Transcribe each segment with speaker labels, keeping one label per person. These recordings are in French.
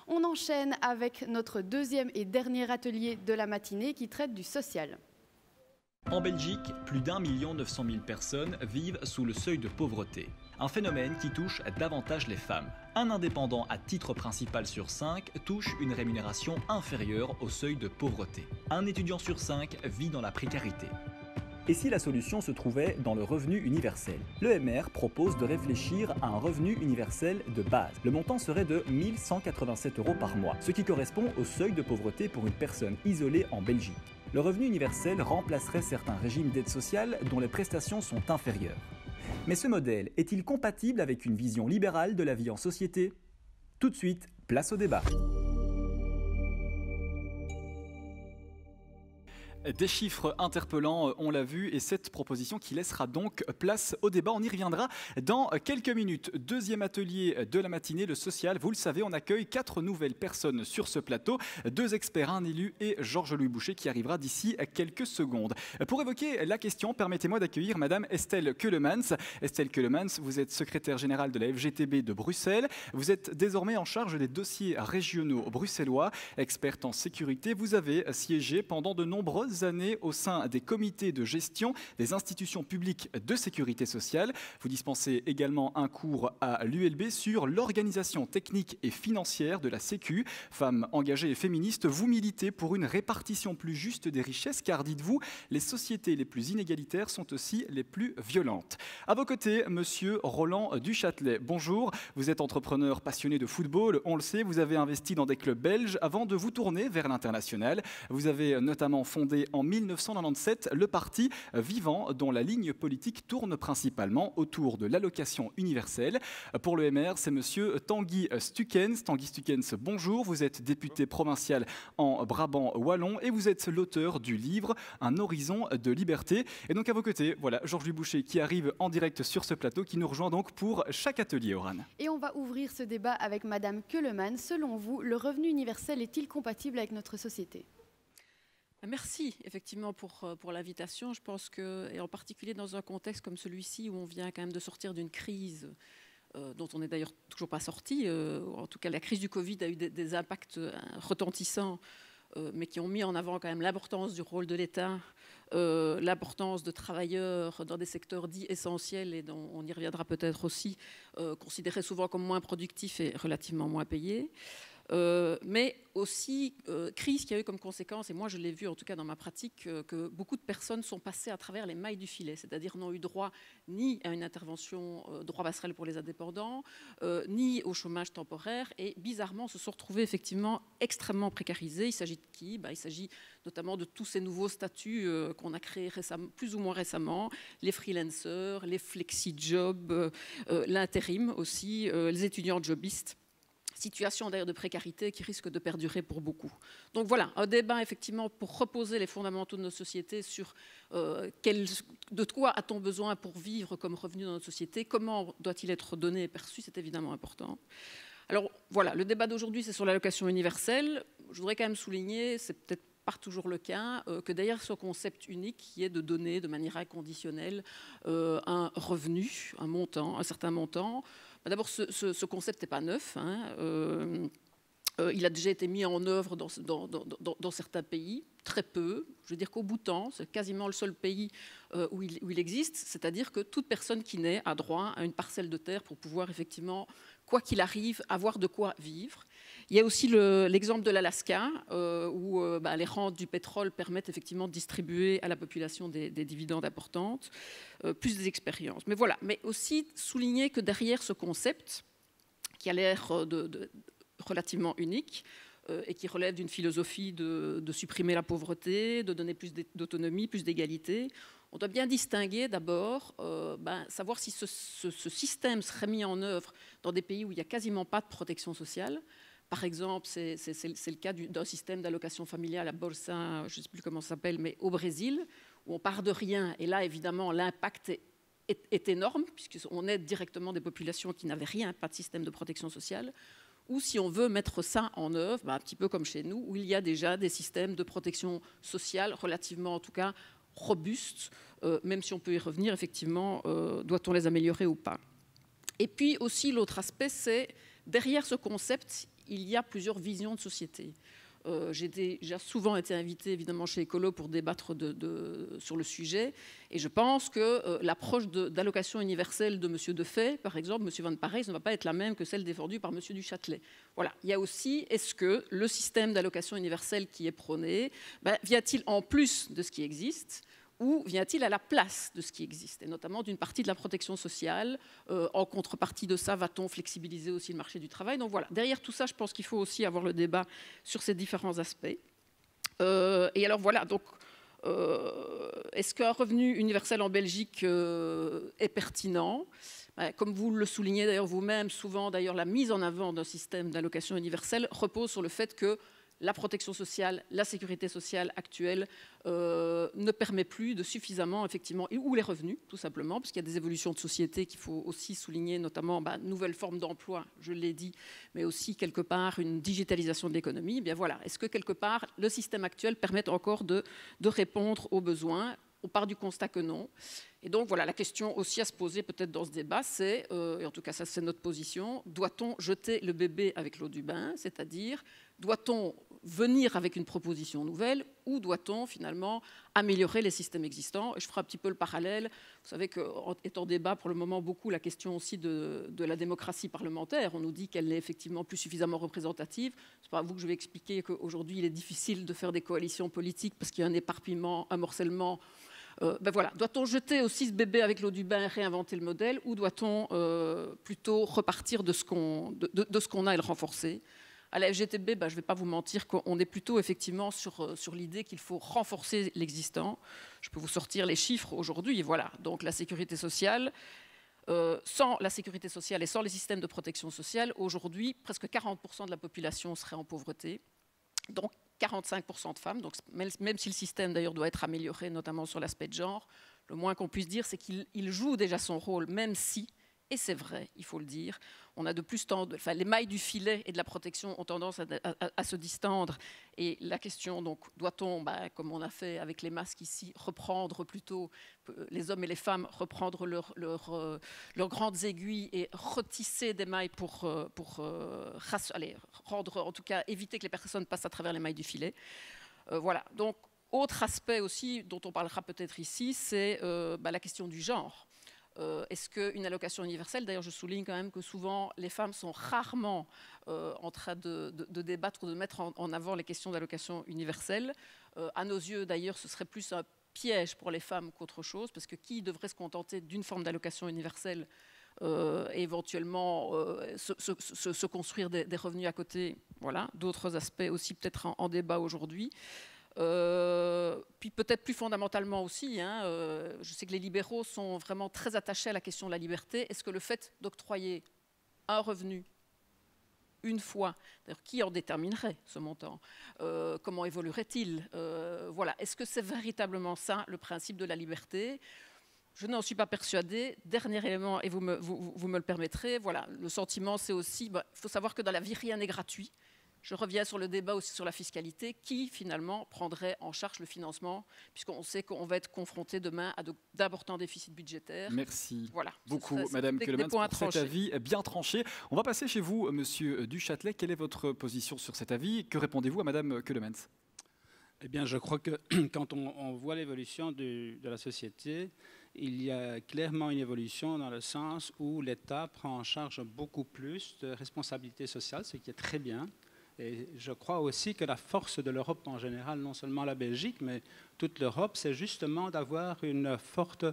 Speaker 1: On enchaîne avec notre deuxième et dernier atelier de la matinée qui traite du social.
Speaker 2: En Belgique, plus d'1 900 000 personnes vivent sous le seuil de pauvreté. Un phénomène qui touche davantage les femmes. Un indépendant à titre principal sur 5 touche une rémunération inférieure au seuil de pauvreté. Un étudiant sur 5 vit dans la précarité. Et si la solution se trouvait dans le revenu universel? L'EMR propose de réfléchir à un revenu universel de base. Le montant serait de 1 187 € par mois, ce qui correspond au seuil de pauvreté pour une personne isolée en Belgique. Le revenu universel remplacerait certains régimes d'aide sociale dont les prestations sont inférieures. Mais ce modèle est-il compatible avec une vision libérale de la vie en société? Tout de suite, place au débat. Des chiffres interpellants, on l'a vu, et cette proposition qui laissera donc place au débat. On y reviendra dans quelques minutes. Deuxième atelier de la matinée, le social. Vous le savez, on accueille 4 nouvelles personnes sur ce plateau. 2 experts, un élu et Georges-Louis Boucher qui arrivera d'ici quelques secondes. Pour évoquer la question, permettez-moi d'accueillir Madame Estelle Keulemans. Estelle Keulemans, vous êtes secrétaire générale de la FGTB de Bruxelles. Vous êtes désormais en charge des dossiers régionaux bruxellois. Experte en sécurité, vous avez siégé pendant de nombreuses années au sein des comités de gestion des institutions publiques de sécurité sociale. Vous dispensez également un cours à l'ULB sur l'organisation technique et financière de la Sécu. Femme engagée et féministe, vous militez pour une répartition plus juste des richesses, car dites-vous, les sociétés les plus inégalitaires sont aussi les plus violentes. À vos côtés, monsieur Roland Duchâtelet. Bonjour, vous êtes entrepreneur passionné de football, on le sait, vous avez investi dans des clubs belges avant de vous tourner vers l'international. Vous avez notamment fondé en 1997 le parti Vivant, dont la ligne politique tourne principalement autour de l'allocation universelle. Pour le MR, c'est monsieur Tanguy Stukens. Tanguy Stukens, bonjour. Vous êtes député provincial en Brabant wallon et vous êtes l'auteur du livre Un horizon de liberté. Et donc à vos côtés, voilà, Georges-Louis Boucher qui arrive en direct sur ce plateau, qui nous rejoint donc pour chaque atelier, Oran.
Speaker 1: Et on va ouvrir ce débat avec Madame Keulemans. Selon vous, le revenu universel est-il compatible avec notre société?
Speaker 3: Merci effectivement pour l'invitation. Je pense que, et en particulier dans un contexte comme celui-ci où on vient quand même de sortir d'une crise dont on n'est d'ailleurs toujours pas sorti, en tout cas la crise du Covid a eu des impacts retentissants, mais qui ont mis en avant quand même l'importance du rôle de l'État, l'importance de travailleurs dans des secteurs dits essentiels et dont on y reviendra peut-être aussi, considérés souvent comme moins productifs et relativement moins payés. Mais aussi crise qui a eu comme conséquence, et moi je l'ai vu en tout cas dans ma pratique, que beaucoup de personnes sont passées à travers les mailles du filet, c'est-à-dire n'ont eu droit ni à une intervention droit passerelle pour les indépendants, ni au chômage temporaire, et bizarrement se sont retrouvés effectivement extrêmement précarisés. Il s'agit de qui? Il s'agit notamment de tous ces nouveaux statuts qu'on a créés plus ou moins récemment, les freelancers, les flexi-jobs, l'intérim aussi, les étudiants jobistes. Situation d'ailleurs de précarité qui risque de perdurer pour beaucoup. Donc voilà, un débat effectivement pour reposer les fondamentaux de nos sociétés sur de quoi a-t-on besoin pour vivre comme revenu dans notre société, comment doit-il être donné et perçu, c'est évidemment important. Alors voilà, le débat d'aujourd'hui c'est sur l'allocation universelle. Je voudrais quand même souligner, c'est peut-être pas toujours le cas, que derrière ce concept unique qui est de donner de manière inconditionnelle un revenu, un montant, un certain montant. D'abord, ce concept n'est pas neuf. Il a déjà été mis en œuvre dans certains pays, très peu. Je veux dire qu'au Bhoutan, c'est quasiment le seul pays où il existe. C'est-à-dire que toute personne qui naît a droit à une parcelle de terre pour pouvoir effectivement, quoi qu'il arrive, avoir de quoi vivre. Il y a aussi l'exemple de l'Alaska, où les rentes du pétrole permettent effectivement de distribuer à la population des dividendes importantes, plus des expériences. Mais voilà, mais aussi souligner que derrière ce concept, qui a l'air relativement unique, et qui relève d'une philosophie de supprimer la pauvreté, de donner plus d'autonomie, plus d'égalité, on doit bien distinguer d'abord, savoir si ce système serait mis en œuvre dans des pays où il n'y a quasiment pas de protection sociale. Par exemple, c'est le cas d'un système d'allocation familiale à Bolsa, je ne sais plus comment ça s'appelle, mais au Brésil, où on part de rien. Et là, évidemment, l'impact est énorme, puisqu'on aide directement des populations qui n'avaient rien, pas de système de protection sociale. Ou si on veut mettre ça en œuvre, un petit peu comme chez nous, où il y a déjà des systèmes de protection sociale relativement, en tout cas, robustes, même si on peut y revenir, effectivement, doit-on les améliorer ou pas. Et puis aussi, l'autre aspect, c'est derrière ce concept, il y a plusieurs visions de société. J'ai déjà souvent été invitée évidemment chez Écolo pour débattre sur le sujet, et je pense que l'approche d'allocation universelle de M. Defay, par exemple, M. Van Parijs, ne va pas être la même que celle défendue par M. Duchâtelet. Voilà. Il y a aussi, est-ce que le système d'allocation universelle qui est prôné, vient-il en plus de ce qui existe, ou vient-il à la place de ce qui existe, et notamment d'une partie de la protection sociale? En contrepartie de ça, va-t-on flexibiliser aussi le marché du travail? Donc voilà, derrière tout ça, je pense qu'il faut aussi avoir le débat sur ces différents aspects. Et alors voilà, donc, est-ce qu'un revenu universel en Belgique est pertinent? Comme vous le soulignez d'ailleurs vous-même, souvent d'ailleurs la mise en avant d'un système d'allocation universelle repose sur le fait que la protection sociale, la sécurité sociale actuelle ne permet plus de suffisamment, effectivement, ou les revenus, tout simplement, parce qu'il y a des évolutions de société qu'il faut aussi souligner, notamment nouvelles formes d'emploi, je l'ai dit, mais aussi quelque part une digitalisation de l'économie. Bien voilà, est-ce que quelque part le système actuel permet encore de répondre aux besoins? On part du constat que non. Et donc voilà, la question aussi à se poser peut-être dans ce débat, c'est, et en tout cas ça c'est notre position, doit-on jeter le bébé avec l'eau du bain? C'est-à-dire, doit-on venir avec une proposition nouvelle, ou doit-on finalement améliorer les systèmes existants? Et je ferai un petit peu le parallèle. Vous savez qu'est en débat pour le moment beaucoup la question aussi de la démocratie parlementaire. On nous dit qu'elle n'est effectivement plus suffisamment représentative. Ce n'est pas à vous que je vais expliquer qu'aujourd'hui il est difficile de faire des coalitions politiques parce qu'il y a un éparpillement, un morcellement. Voilà. Doit-on jeter aussi ce bébé avec l'eau du bain et réinventer le modèle, ou doit-on plutôt repartir de ce qu'on a et le renforcer? À la FGTB, je ne vais pas vous mentir qu'on est plutôt effectivement sur l'idée qu'il faut renforcer l'existant. Je peux vous sortir les chiffres aujourd'hui. Voilà. Donc la sécurité sociale, sans la sécurité sociale et sans les systèmes de protection sociale, aujourd'hui, presque 40% de la population serait en pauvreté. Donc 45% de femmes, donc même si le système d'ailleurs doit être amélioré, notamment sur l'aspect de genre, le moins qu'on puisse dire, c'est qu'il joue déjà son rôle, même si, et c'est vrai, il faut le dire, on a de plus en plus, les mailles du filet et de la protection ont tendance à se distendre. Et la question, donc, doit-on, comme on a fait avec les masques ici, reprendre plutôt, les hommes et les femmes, reprendre leurs grandes aiguilles et retisser des mailles pour rendre, en tout cas, éviter que les personnes passent à travers les mailles du filet. Voilà. Donc, autre aspect aussi dont on parlera peut-être ici, c'est la question du genre. Est-ce qu'une allocation universelle, d'ailleurs je souligne quand même que souvent les femmes sont rarement en train de débattre ou de mettre en avant les questions d'allocation universelle. À nos yeux d'ailleurs ce serait plus un piège pour les femmes qu'autre chose, parce que qui devrait se contenter d'une forme d'allocation universelle et éventuellement se construire des revenus à côté? Voilà, d'autres aspects aussi peut-être en débat aujourd'hui. Puis peut-être plus fondamentalement aussi, je sais que les libéraux sont vraiment très attachés à la question de la liberté. Est-ce que le fait d'octroyer un revenu une fois, d'ailleurs, qui en déterminerait ce montant? Comment évoluerait-il? Voilà. Est-ce que c'est véritablement ça le principe de la liberté? Je n'en suis pas persuadée. Dernier élément, et vous me le permettrez, voilà, le sentiment c'est aussi, il faut savoir que dans la vie rien n'est gratuit. Je reviens sur le débat aussi sur la fiscalité. Qui, finalement, prendrait en charge le financement, puisqu'on sait qu'on va être confronté demain à d'importants déficits budgétaires?
Speaker 2: Merci
Speaker 3: beaucoup,
Speaker 2: Madame Keulemans, pour cet avis bien tranché. On va passer chez vous, Monsieur Duchâtelet. Quelle est votre position sur cet avis? Que répondez-vous à Madame Keulemans?
Speaker 4: Eh bien, je crois que quand on voit l'évolution de la société, il y a clairement une évolution dans le sens où l'État prend en charge beaucoup plus de responsabilités sociales, ce qui est très bien. Et je crois aussi que la force de l'Europe en général, non seulement la Belgique, mais toute l'Europe, c'est justement d'avoir une forte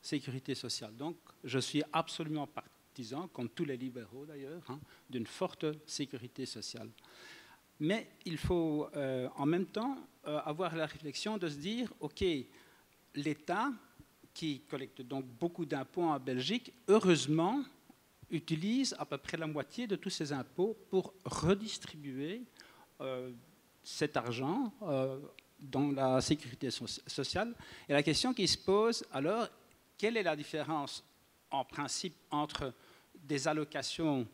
Speaker 4: sécurité sociale. Donc, je suis absolument partisan, comme tous les libéraux d'ailleurs, d'une forte sécurité sociale. Mais il faut en même temps avoir la réflexion de se dire, OK, l'État, qui collecte donc beaucoup d'impôts en Belgique, heureusement, utilise à peu près la moitié de tous ces impôts pour redistribuer cet argent dans la sécurité sociale. Et la question qui se pose alors, quelle est la différence en principe entre des allocations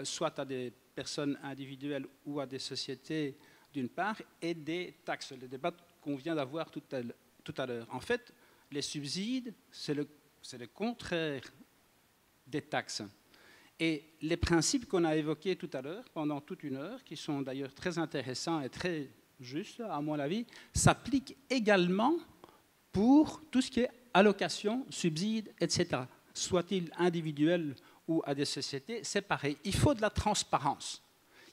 Speaker 4: soit à des personnes individuelles ou à des sociétés d'une part, et des taxes, le débat qu'on vient d'avoir tout à l'heure. En fait, les subsides, c'est le contraire des taxes. Et les principes qu'on a évoqués tout à l'heure, pendant toute une heure, qui sont d'ailleurs très intéressants et très justes, à mon avis, s'appliquent également pour tout ce qui est allocation, subside, etc. Soit-il individuel ou à des sociétés, c'est pareil. Il faut de la transparence.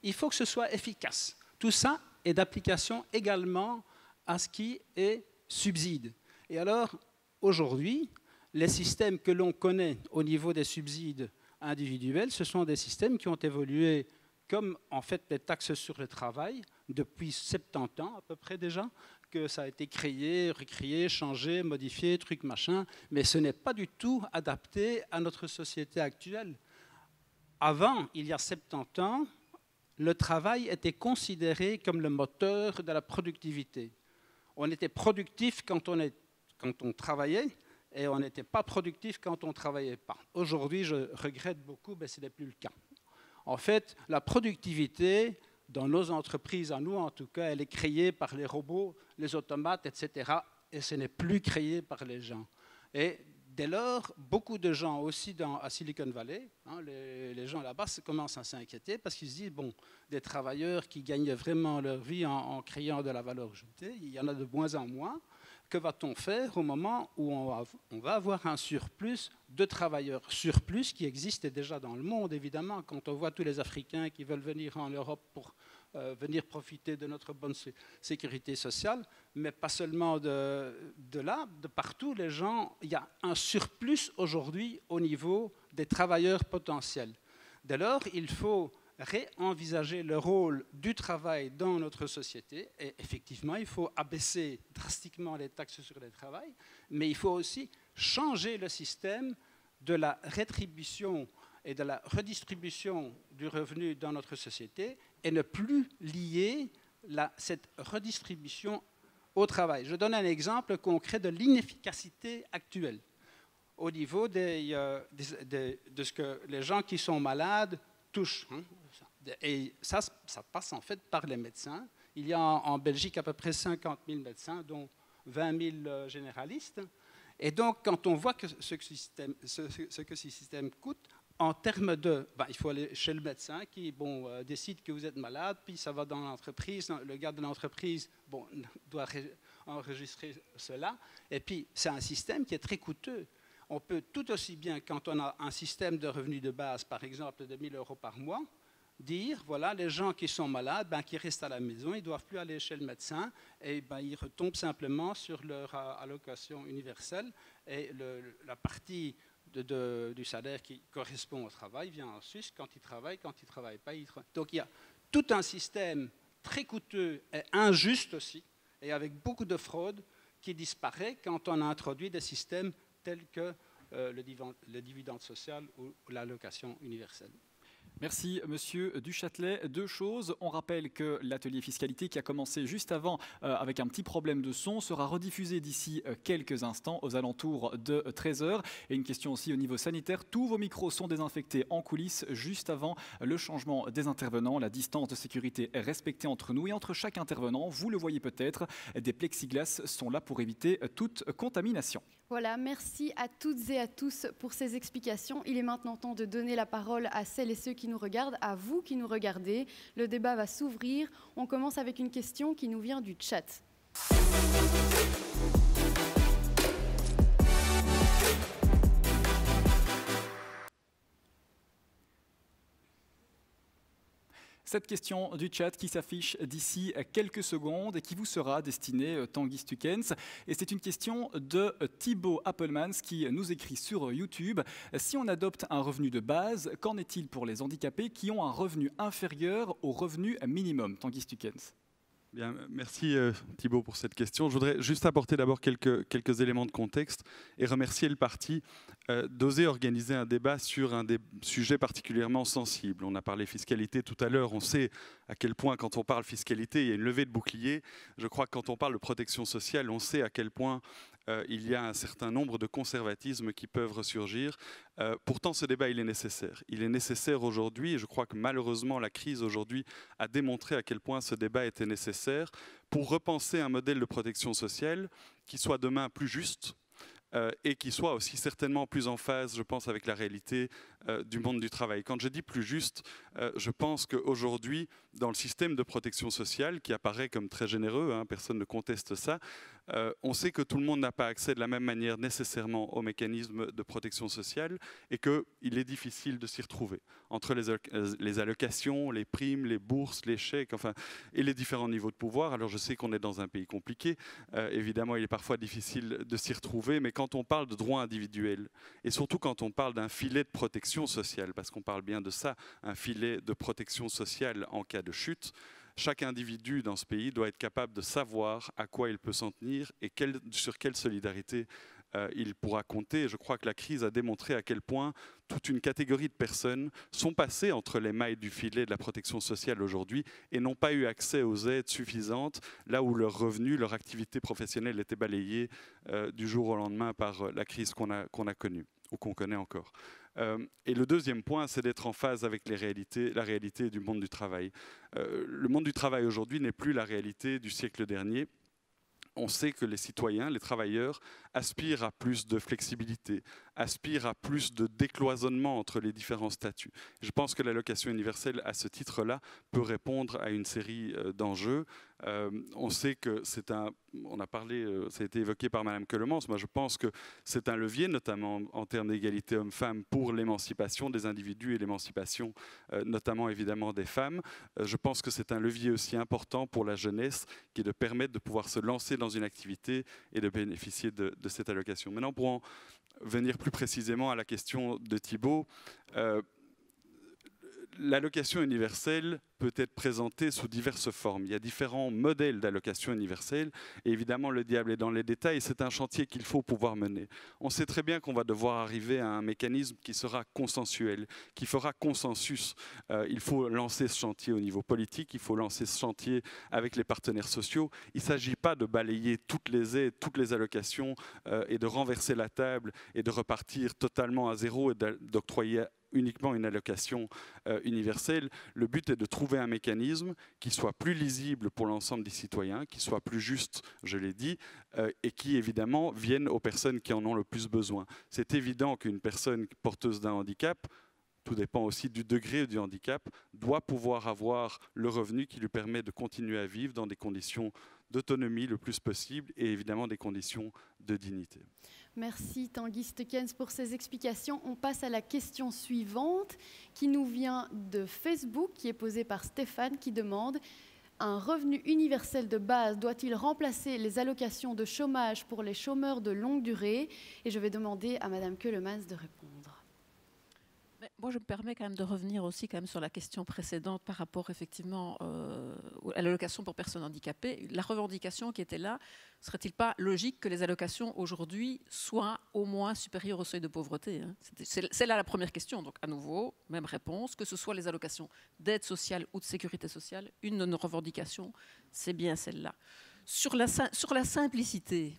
Speaker 4: Il faut que ce soit efficace. Tout ça est d'application également à ce qui est subside. Et alors, aujourd'hui, les systèmes que l'on connaît au niveau des subsides individuels, ce sont des systèmes qui ont évolué comme en fait les taxes sur le travail depuis 70 ans à peu près déjà, que ça a été créé, recréé, changé, modifié, truc machin, mais ce n'est pas du tout adapté à notre société actuelle. Avant, il y a 70 ans, le travail était considéré comme le moteur de la productivité. On était productif quand on travaillait, et on n'était pas productif quand on ne travaillait pas. Aujourd'hui, je regrette beaucoup, mais ce n'est plus le cas. En fait, la productivité, dans nos entreprises, à nous en tout cas, elle est créée par les robots, les automates, etc. Et ce n'est plus créé par les gens. Et dès lors, beaucoup de gens aussi à Silicon Valley, les gens là-bas commencent à s'inquiéter parce qu'ils se disent, bon, des travailleurs qui gagnent vraiment leur vie en créant de la valeur ajoutée, il y en a de moins en moins. Que va-t-on faire au moment où on va avoir un surplus de travailleurs? Surplus qui existe déjà dans le monde, évidemment, quand on voit tous les Africains qui veulent venir en Europe pour venir profiter de notre bonne sécurité sociale, mais pas seulement de là, de partout, les gens, il y a un surplus aujourd'hui au niveau des travailleurs potentiels. Dès lors, il faut réenvisager le rôle du travail dans notre société. Et effectivement, il faut abaisser drastiquement les taxes sur le travail, mais il faut aussi changer le système de la rétribution et de la redistribution du revenu dans notre société et ne plus lier cette redistribution au travail. Je donne un exemple concret de l'inefficacité actuelle au niveau de ce que les gens qui sont malades touchent. Et ça passe en fait par les médecins. Il y a en Belgique à peu près 50 000 médecins, dont 20 000 généralistes. Et donc, quand on voit ce que ce système coûte, en termes de... il faut aller chez le médecin qui décide que vous êtes malade, puis ça va dans l'entreprise. Le gars de l'entreprise doit enregistrer cela. Et puis, c'est un système qui est très coûteux. On peut tout aussi bien, quand on a un système de revenus de base, par exemple de 1 000 € par mois, dire, voilà, les gens qui sont malades, qui restent à la maison, ils ne doivent plus aller chez le médecin, et ils retombent simplement sur leur allocation universelle, et la partie du salaire qui correspond au travail vient en sus quand ils travaillent pas. Donc il y a tout un système très coûteux et injuste aussi, et avec beaucoup de fraude, qui disparaît quand on a introduit des systèmes tels que le dividende social ou l'allocation universelle.
Speaker 2: Merci, Monsieur Duchâtelet. Deux choses. On rappelle que l'atelier fiscalité qui a commencé juste avant avec un petit problème de son sera rediffusé d'ici quelques instants aux alentours de 13 h. Et une question aussi au niveau sanitaire. Tous vos micros sont désinfectés en coulisses juste avant le changement des intervenants. La distance de sécurité est respectée entre nous et entre chaque intervenant. Vous le voyez peut-être, des plexiglas sont là pour éviter toute contamination.
Speaker 1: Voilà, merci à toutes et à tous pour ces explications. Il est maintenant temps de donner la parole à celles et ceux qui nous regardent, à vous qui nous regardez. Le débat va s'ouvrir. On commence avec une question qui nous vient du chat.
Speaker 2: Cette question du chat qui s'affiche d'ici quelques secondes et qui vous sera destinée, Tanguy Stukens. Et c'est une question de Thibaut Appelmans qui nous écrit sur YouTube. Si on adopte un revenu de base, qu'en est-il pour les handicapés qui ont un revenu inférieur au revenu minimum? Tanguy Stukens.
Speaker 5: Bien, merci Thibaut pour cette question. Je voudrais juste apporter d'abord quelques éléments de contexte et remercier le parti d'oser organiser un débat sur un des sujets particulièrement sensibles. On a parlé fiscalité tout à l'heure. On sait à quel point quand on parle fiscalité, il y a une levée de bouclier. Je crois que quand on parle de protection sociale, on sait à quel point il y a un certain nombre de conservatismes qui peuvent ressurgir. Pourtant, ce débat, il est nécessaire. Il est nécessaire aujourd'hui, et je crois que malheureusement, la crise aujourd'hui a démontré à quel point ce débat était nécessaire pour repenser un modèle de protection sociale qui soit demain plus juste, et qui soit aussi certainement plus en phase, je pense, avec la réalité du monde du travail. Quand je dis plus juste, je pense qu'aujourd'hui, dans le système de protection sociale, qui apparaît comme très généreux, hein, personne ne conteste ça, on sait que tout le monde n'a pas accès de la même manière nécessairement aux mécanismes de protection sociale et qu'il est difficile de s'y retrouver entre les allocations, les primes, les bourses, les chèques, enfin, et les différents niveaux de pouvoir. Alors je sais qu'on est dans un pays compliqué, évidemment il est parfois difficile de s'y retrouver, mais quand on parle de droits individuels et surtout quand on parle d'un filet de protection sociale, parce qu'on parle bien de ça, un filet de protection sociale en cas de chute, chaque individu dans ce pays doit être capable de savoir à quoi il peut s'en tenir et sur quelle solidarité il pourra compter. Je crois que la crise a démontré à quel point toute une catégorie de personnes sont passées entre les mailles du filet de la protection sociale aujourd'hui et n'ont pas eu accès aux aides suffisantes, là où leurs revenus, leur activité professionnelle étaient balayés du jour au lendemain par la crise qu'on a connue ou qu'on connaît encore. Et le deuxième point, c'est d'être en phase avec la réalité du monde du travail. Le monde du travail aujourd'hui n'est plus la réalité du siècle dernier. On sait que les citoyens, les travailleurs, aspirent à plus de flexibilité, aspirent à plus de décloisonnement entre les différents statuts. Je pense que l'allocation universelle, à ce titre-là, peut répondre à une série d'enjeux. On sait que on a parlé, ça a été évoqué par Madame Keulemans, moi je pense que c'est un levier, notamment en termes d'égalité hommes-femmes, pour l'émancipation des individus et l'émancipation notamment évidemment des femmes. Je pense que c'est un levier aussi important pour la jeunesse, qui est de permettre de pouvoir se lancer dans une activité et de bénéficier de cette allocation. Maintenant, pour en venir plus précisément à la question de Thibault, l'allocation universelle peut être présentée sous diverses formes. Il y a différents modèles d'allocation universelle et évidemment le diable est dans les détails. C'est un chantier qu'il faut pouvoir mener. On sait très bien qu'on va devoir arriver à un mécanisme qui sera consensuel, qui fera consensus. Il faut lancer ce chantier au niveau politique, il faut lancer ce chantier avec les partenaires sociaux. Il ne s'agit pas de balayer toutes les aides, toutes les allocations et de renverser la table et de repartir totalement à zéro et d'octroyer uniquement une allocation universelle. Le but est de trouver un mécanisme qui soit plus lisible pour l'ensemble des citoyens, qui soit plus juste, je l'ai dit, et qui évidemment vienne aux personnes qui en ont le plus besoin. C'est évident qu'une personne porteuse d'un handicap, tout dépend aussi du degré du handicap, doit pouvoir avoir le revenu qui lui permet de continuer à vivre dans des conditions d'autonomie le plus possible et évidemment des conditions de dignité.
Speaker 1: Merci Tanguy Stekens pour ces explications. On passe à la question suivante qui nous vient de Facebook, qui est posée par Stéphane, qui demande: un revenu universel de base doit-il remplacer les allocations de chômage pour les chômeurs de longue durée? Et je vais demander à Madame Keulemans de répondre.
Speaker 3: Mais moi, je me permets quand même de revenir aussi quand même sur la question précédente par rapport effectivement à l'allocation pour personnes handicapées. La revendication qui était là, serait-il pas logique que les allocations aujourd'hui soient au moins supérieures au seuil de pauvreté, hein? C'est là la première question. Donc à nouveau, même réponse, que ce soit les allocations d'aide sociale ou de sécurité sociale, une de nos revendications, c'est bien celle-là. Sur la simplicité,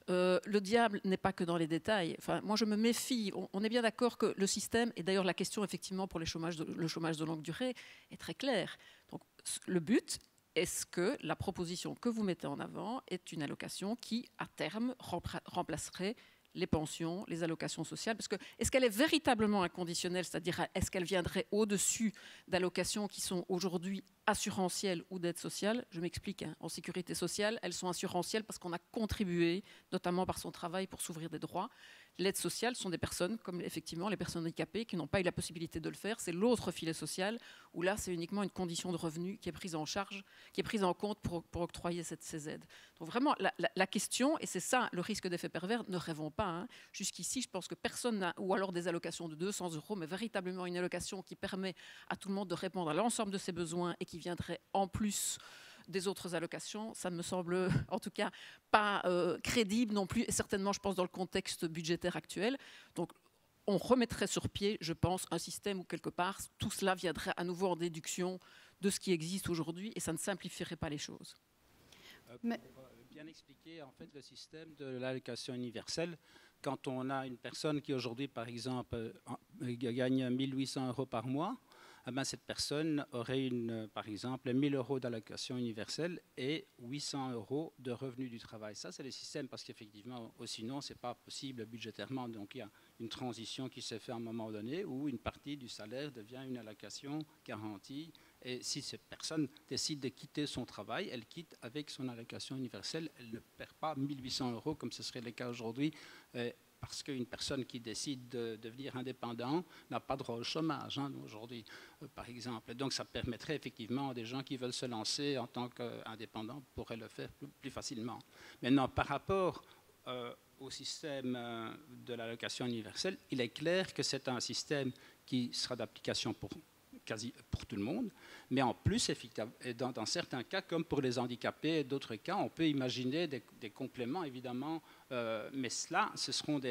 Speaker 3: le diable n'est pas que dans les détails. Enfin, moi, je me méfie. On est bien d'accord que le système, et d'ailleurs la question effectivement pour le chômage de longue durée est très claire. Donc, le but, est-ce que la proposition que vous mettez en avant est une allocation qui, à terme, remplacerait les pensions, les allocations sociales? Parce que est-ce qu'elle est véritablement inconditionnelle, c'est-à-dire est-ce qu'elle viendrait au-dessus d'allocations qui sont aujourd'hui assurantielles ou d'aide sociale? Je m'explique, hein. En sécurité sociale, elles sont assurantielles parce qu'on a contribué, notamment par son travail, pour s'ouvrir des droits. L'aide sociale sont des personnes, comme effectivement les personnes handicapées, qui n'ont pas eu la possibilité de le faire. C'est l'autre filet social, où là, c'est uniquement une condition de revenu qui est prise en charge, qui est prise en compte pour octroyer ces aides. Donc vraiment, la question, et c'est ça le risque d'effet pervers, ne rêvons pas, hein. Jusqu'ici, je pense que personne n'a, ou alors des allocations de 200 €, mais véritablement une allocation qui permet à tout le monde de répondre à l'ensemble de ses besoins et qui viendrait en plus des autres allocations, ça ne me semble en tout cas pas crédible non plus, et certainement, je pense, dans le contexte budgétaire actuel. Donc, on remettrait sur pied, je pense, un système où, quelque part, tout cela viendrait à nouveau en déduction de ce qui existe aujourd'hui, et ça ne simplifierait pas les choses.
Speaker 1: Mais...
Speaker 4: Pour bien expliquer, en fait, le système de l'allocation universelle, quand on a une personne qui, aujourd'hui, par exemple, gagne 1 800 € par mois, cette personne aurait par exemple 1 000 € d'allocation universelle et 800 € de revenus du travail. Ça, c'est le système parce qu'effectivement, sinon, ce n'est pas possible budgétairement. Donc, il y a une transition qui s'est faite à un moment donné où une partie du salaire devient une allocation garantie. Et si cette personne décide de quitter son travail, elle quitte avec son allocation universelle. Elle ne perd pas 1 800 € comme ce serait le cas aujourd'hui. Parce qu'une personne qui décide de devenir indépendant n'a pas droit au chômage aujourd'hui, par exemple. Donc, ça permettrait effectivement à des gens qui veulent se lancer en tant qu'indépendants pourraient le faire plus facilement. Maintenant, par rapport au système de l'allocation universelle, il est clair que c'est un système qui sera d'application pour tout le monde, mais en plus, dans certains cas, comme pour les handicapés et d'autres cas, on peut imaginer des compléments, évidemment, mais cela, ce seront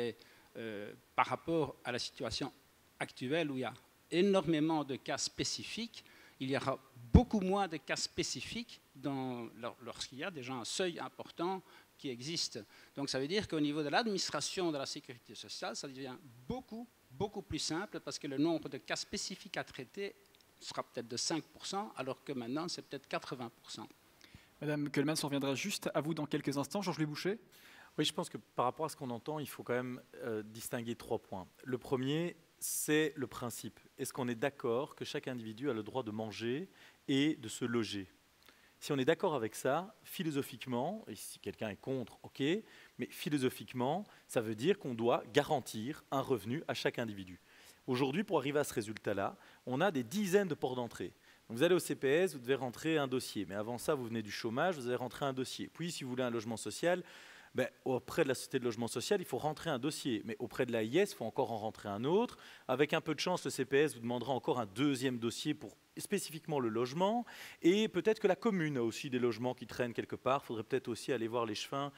Speaker 4: par rapport à la situation actuelle où il y a énormément de cas spécifiques, il y aura beaucoup moins de cas spécifiques lorsqu'il y a déjà un seuil important qui existe. Donc ça veut dire qu'au niveau de l'administration de la sécurité sociale, ça devient beaucoup plus simple parce que le nombre de cas spécifiques à traiter sera peut-être de 5%, alors que maintenant, c'est peut-être 80%.
Speaker 2: Madame Keulemans, on reviendra juste à vous dans quelques instants. Georges-Louis Boucher.
Speaker 6: Oui, je pense que par rapport à ce qu'on entend, il faut quand même distinguer 3 points. Le premier, c'est le principe. Est-ce qu'on est d'accord que chaque individu a le droit de manger et de se loger ? Si on est d'accord avec ça, philosophiquement, et si quelqu'un est contre, ok, mais philosophiquement, ça veut dire qu'on doit garantir un revenu à chaque individu. Aujourd'hui, pour arriver à ce résultat-là, on a des dizaines de ports d'entrée. Donc vous allez au CPS, vous devez rentrer un dossier. Mais avant ça, vous venez du chômage, vous allez rentrer un dossier. Puis, si vous voulez un logement social, auprès de la Société de logement social, il faut rentrer un dossier. Mais auprès de l'AIS, il faut encore en rentrer un autre. Avec un peu de chance, le CPS vous demandera encore un deuxième dossier pour spécifiquement le logement. Et peut-être que la commune a aussi des logements qui traînent quelque part. Il faudrait peut-être aussi aller voir l'échevin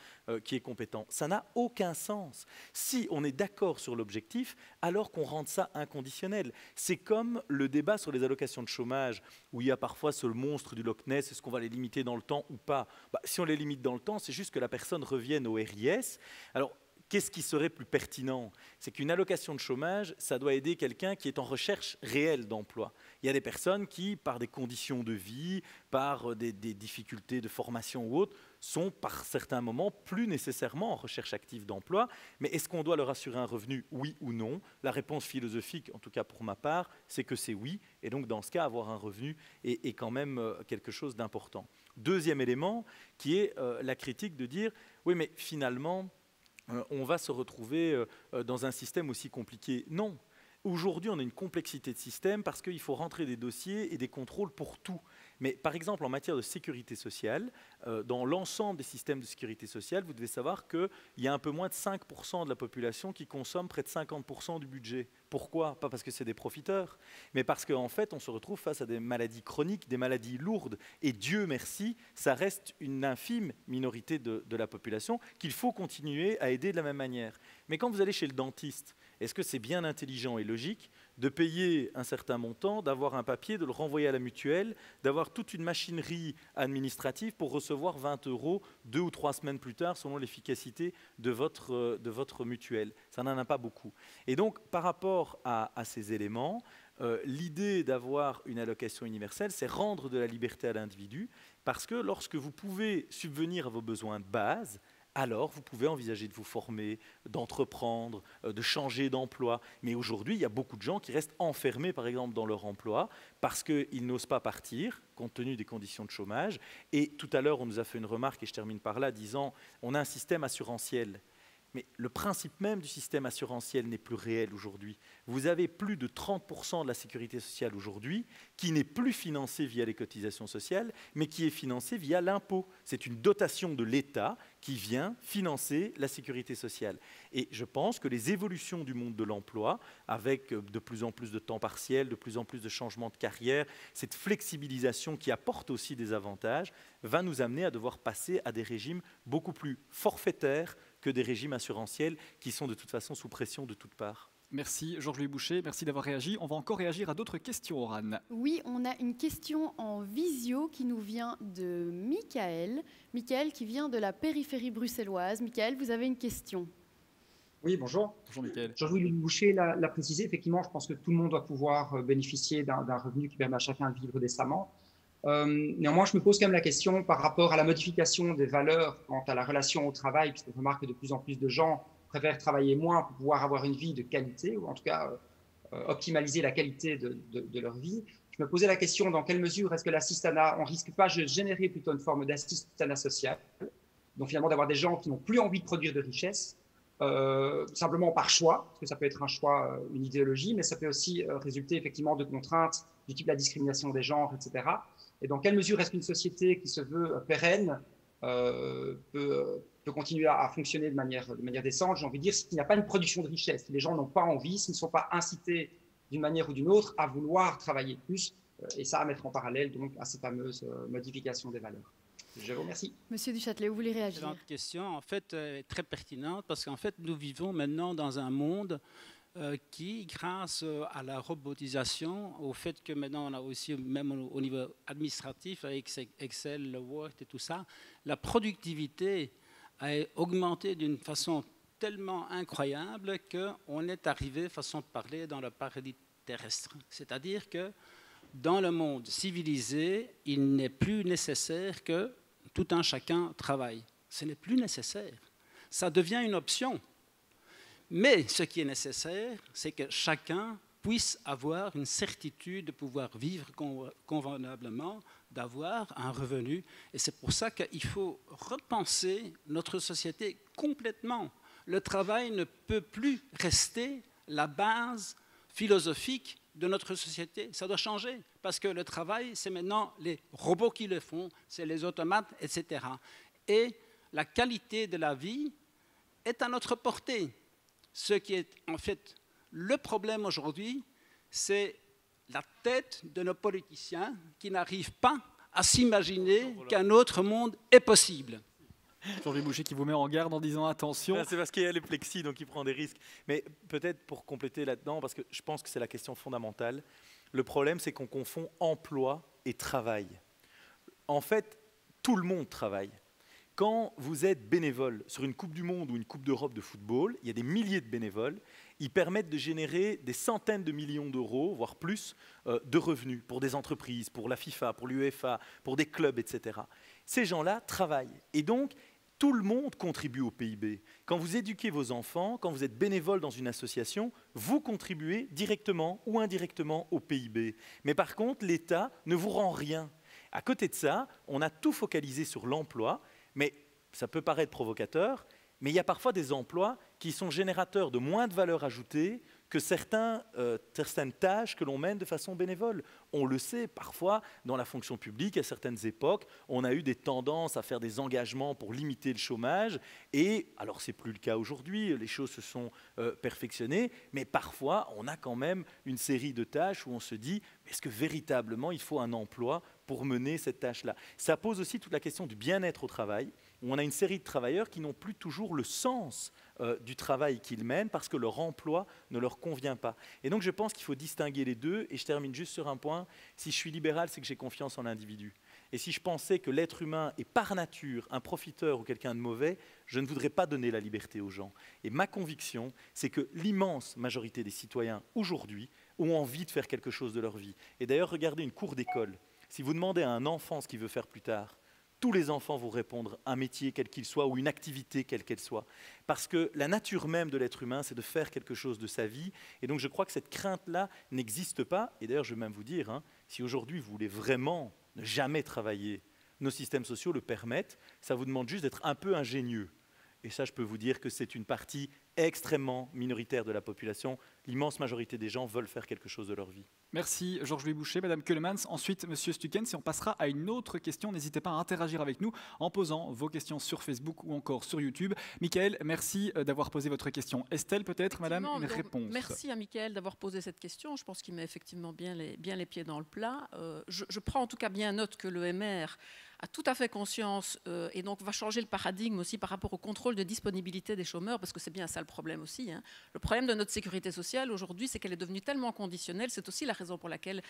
Speaker 6: qui est compétent. Ça n'a aucun sens. Si on est d'accord sur l'objectif, alors qu'on rende ça inconditionnel. C'est comme le débat sur les allocations de chômage, où il y a parfois ce monstre du Loch Ness, est-ce qu'on va les limiter dans le temps ou pas ? Si on les limite dans le temps, c'est juste que la personne revienne au RIS. Alors, qu'est-ce qui serait plus pertinent ? C'est qu'une allocation de chômage, ça doit aider quelqu'un qui est en recherche réelle d'emploi. Il y a des personnes qui, par des conditions de vie, par des difficultés de formation ou autres, sont par certains moments plus nécessairement en recherche active d'emploi. Mais est-ce qu'on doit leur assurer un revenu, oui ou non ? La réponse philosophique, en tout cas pour ma part, c'est que c'est oui. Et donc, dans ce cas, avoir un revenu est quand même quelque chose d'important. Deuxième élément, qui est la critique de dire, oui, mais finalement, on va se retrouver dans un système aussi compliqué. Non. Aujourd'hui, on a une complexité de système parce qu'il faut rentrer des dossiers et des contrôles pour tout. Mais par exemple, en matière de sécurité sociale, dans l'ensemble des systèmes de sécurité sociale, vous devez savoir qu'il y a un peu moins de 5% de la population qui consomme près de 50% du budget. Pourquoi ? Pas parce que c'est des profiteurs, mais parce qu'en fait, on se retrouve face à des maladies chroniques, des maladies lourdes. Et Dieu merci, ça reste une infime minorité de la population qu'il faut continuer à aider de la même manière. Mais quand vous allez chez le dentiste, est-ce que c'est bien intelligent et logique de payer un certain montant, d'avoir un papier, de le renvoyer à la mutuelle, d'avoir toute une machinerie administrative pour recevoir 20 € 2 ou 3 semaines plus tard, selon l'efficacité de votre mutuelle ? Ça n'en a pas beaucoup. Et donc, par rapport à ces éléments, l'idée d'avoir une allocation universelle, c'est rendre de la liberté à l'individu, parce que lorsque vous pouvez subvenir à vos besoins de base, alors vous pouvez envisager de vous former, d'entreprendre, de changer d'emploi. Mais aujourd'hui, il y a beaucoup de gens qui restent enfermés, par exemple, dans leur emploi parce qu'ils n'osent pas partir, compte tenu des conditions de chômage. Et tout à l'heure, on nous a fait une remarque, et je termine par là, disant on a un système assurantiel. Mais le principe même du système assurantiel n'est plus réel aujourd'hui. Vous avez plus de 30% de la sécurité sociale aujourd'hui qui n'est plus financée via les cotisations sociales, mais qui est financée via l'impôt. C'est une dotation de l'État qui vient financer la sécurité sociale. Et je pense que les évolutions du monde de l'emploi, avec de plus en plus de temps partiel, de plus en plus de changements de carrière, cette flexibilisation qui apporte aussi des avantages, va nous amener à devoir passer à des régimes beaucoup plus forfaitaires que des régimes assurantiels qui sont de toute façon sous pression de toutes parts.
Speaker 2: Merci Georges-Louis Boucher, merci d'avoir réagi. On va encore réagir à d'autres questions, Orane.
Speaker 1: Oui, on a une question en visio qui nous vient de Michael. Michael qui vient de la périphérie bruxelloise. Michael, vous avez une question ?
Speaker 7: Oui, bonjour.
Speaker 2: Bonjour Mickaël.
Speaker 7: Jean-Louis Boucher l'a précisé, effectivement, je pense que tout le monde doit pouvoir bénéficier d'un revenu qui permet à chacun de vivre décemment. Néanmoins, je me pose quand même la question par rapport à la modification des valeurs quant à la relation au travail, puisqu'on remarque que de plus en plus de gens préfèrent travailler moins pour pouvoir avoir une vie de qualité, ou en tout cas optimaliser la qualité de leur vie. Je me posais la question dans quelle mesure est-ce que l'assistanat, on risque pas de générer plutôt une forme d'assistanat social, donc finalement d'avoir des gens qui n'ont plus envie de produire de richesse, simplement par choix, parce que ça peut être un choix, une idéologie, mais ça peut aussi résulter effectivement de contraintes du type de la discrimination des genres, etc. Et dans quelle mesure est-ce qu'une société qui se veut pérenne peut continuer à fonctionner de manière décente, j'ai envie de dire, s'il n'y a pas une production de richesse, si les gens n'ont pas envie, s'ils ne sont pas incités d'une manière ou d'une autre à vouloir travailler plus, et ça à mettre en parallèle donc à ces fameuses modifications des valeurs. Je vous remercie.
Speaker 1: Monsieur Duchâtelet, vous voulez réagir?
Speaker 4: Cette question, en fait, est très pertinente parce qu'en fait, nous vivons maintenant dans un monde qui, grâce à la robotisation, au fait que maintenant on a aussi, même au niveau administratif, avec Excel, le Word et tout ça, la productivité a augmenté d'une façon tellement incroyable qu'on est arrivé, façon de parler, dans le paradis terrestre. C'est-à-dire que dans le monde civilisé, il n'est plus nécessaire que tout un chacun travaille. Ce n'est plus nécessaire. Ça devient une option. Mais ce qui est nécessaire, c'est que chacun puisse avoir une certitude de pouvoir vivre convenablement, d'avoir un revenu. Et c'est pour ça qu'il faut repenser notre société complètement. Le travail ne peut plus rester la base philosophique de notre société. Ça doit changer, parce que le travail, c'est maintenant les robots qui le font, c'est les automates, etc. Et la qualité de la vie est à notre portée. Ce qui est en fait le problème aujourd'hui, c'est la tête de nos politiciens qui n'arrivent pas à s'imaginer qu'un autre monde est possible.
Speaker 2: Jean-Louis Boucher qui vous met en garde en disant attention.
Speaker 6: C'est parce qu'il y a les plexis, donc il prend des risques. Mais peut-être pour compléter là-dedans, parce que je pense que c'est la question fondamentale, le problème c'est qu'on confond emploi et travail. En fait, tout le monde travaille. Quand vous êtes bénévole sur une Coupe du Monde ou une Coupe d'Europe de football, il y a des milliers de bénévoles, ils permettent de générer des centaines de millions d'euros, voire plus, de revenus pour des entreprises, pour la FIFA, pour l'UEFA, pour des clubs, etc. Ces gens-là travaillent. Et donc, tout le monde contribue au PIB. Quand vous éduquez vos enfants, quand vous êtes bénévole dans une association, vous contribuez directement ou indirectement au PIB. Mais par contre, l'État ne vous rend rien. À côté de ça, on a tout focalisé sur l'emploi, mais ça peut paraître provocateur, mais il y a parfois des emplois qui sont générateurs de moins de valeur ajoutée que certaines tâches que l'on mène de façon bénévole. On le sait, parfois, dans la fonction publique, à certaines époques, on a eu des tendances à faire des engagements pour limiter le chômage, et alors c'est plus le cas aujourd'hui, les choses se sont perfectionnées, mais parfois, on a quand même une série de tâches où on se dit, est-ce que véritablement il faut un emploi pour mener cette tâche-là? Ça pose aussi toute la question du bien-être au travail, où on a une série de travailleurs qui n'ont plus toujours le sens du travail qu'ils mènent parce que leur emploi ne leur convient pas. Et donc je pense qu'il faut distinguer les deux, et je termine juste sur un point. Si je suis libéral, c'est que j'ai confiance en l'individu. Et si je pensais que l'être humain est par nature un profiteur ou quelqu'un de mauvais, je ne voudrais pas donner la liberté aux gens. Et ma conviction, c'est que l'immense majorité des citoyens aujourd'hui ont envie de faire quelque chose de leur vie. Et d'ailleurs, regardez une cour d'école. Si vous demandez à un enfant ce qu'il veut faire plus tard, tous les enfants vont répondre un métier quel qu'il soit ou une activité quelle qu'elle soit. Parce que la nature même de l'être humain, c'est de faire quelque chose de sa vie. Et donc je crois que cette crainte-là n'existe pas. Et d'ailleurs, je vais même vous dire, si aujourd'hui vous voulez vraiment ne jamais travailler, nos systèmes sociaux le permettent, ça vous demande juste d'être un peu ingénieux. Et ça, je peux vous dire que c'est une partie extrêmement minoritaire de la population. L'immense majorité des gens veulent faire quelque chose de leur vie.
Speaker 2: Merci Georges-Louis Boucher, Madame Keulemans. Ensuite, Monsieur Stukens, et on passera à une autre question. N'hésitez pas à interagir avec nous en posant vos questions sur Facebook ou encore sur YouTube. Mickaël, merci d'avoir posé votre question. Estelle, peut-être, Madame, une réponse.
Speaker 3: Merci à Mickaël d'avoir posé cette question. Je pense qu'il met effectivement bien les pieds dans le plat. Je prends en tout cas bien note que l'EMR a tout à fait conscience et donc va changer le paradigme aussi par rapport au contrôle de disponibilité des chômeurs, parce que c'est bien ça le problème aussi. Hein. Le problème de notre sécurité sociale aujourd'hui, c'est qu'elle est devenue tellement conditionnelle, c'est aussi la raison pour laquelle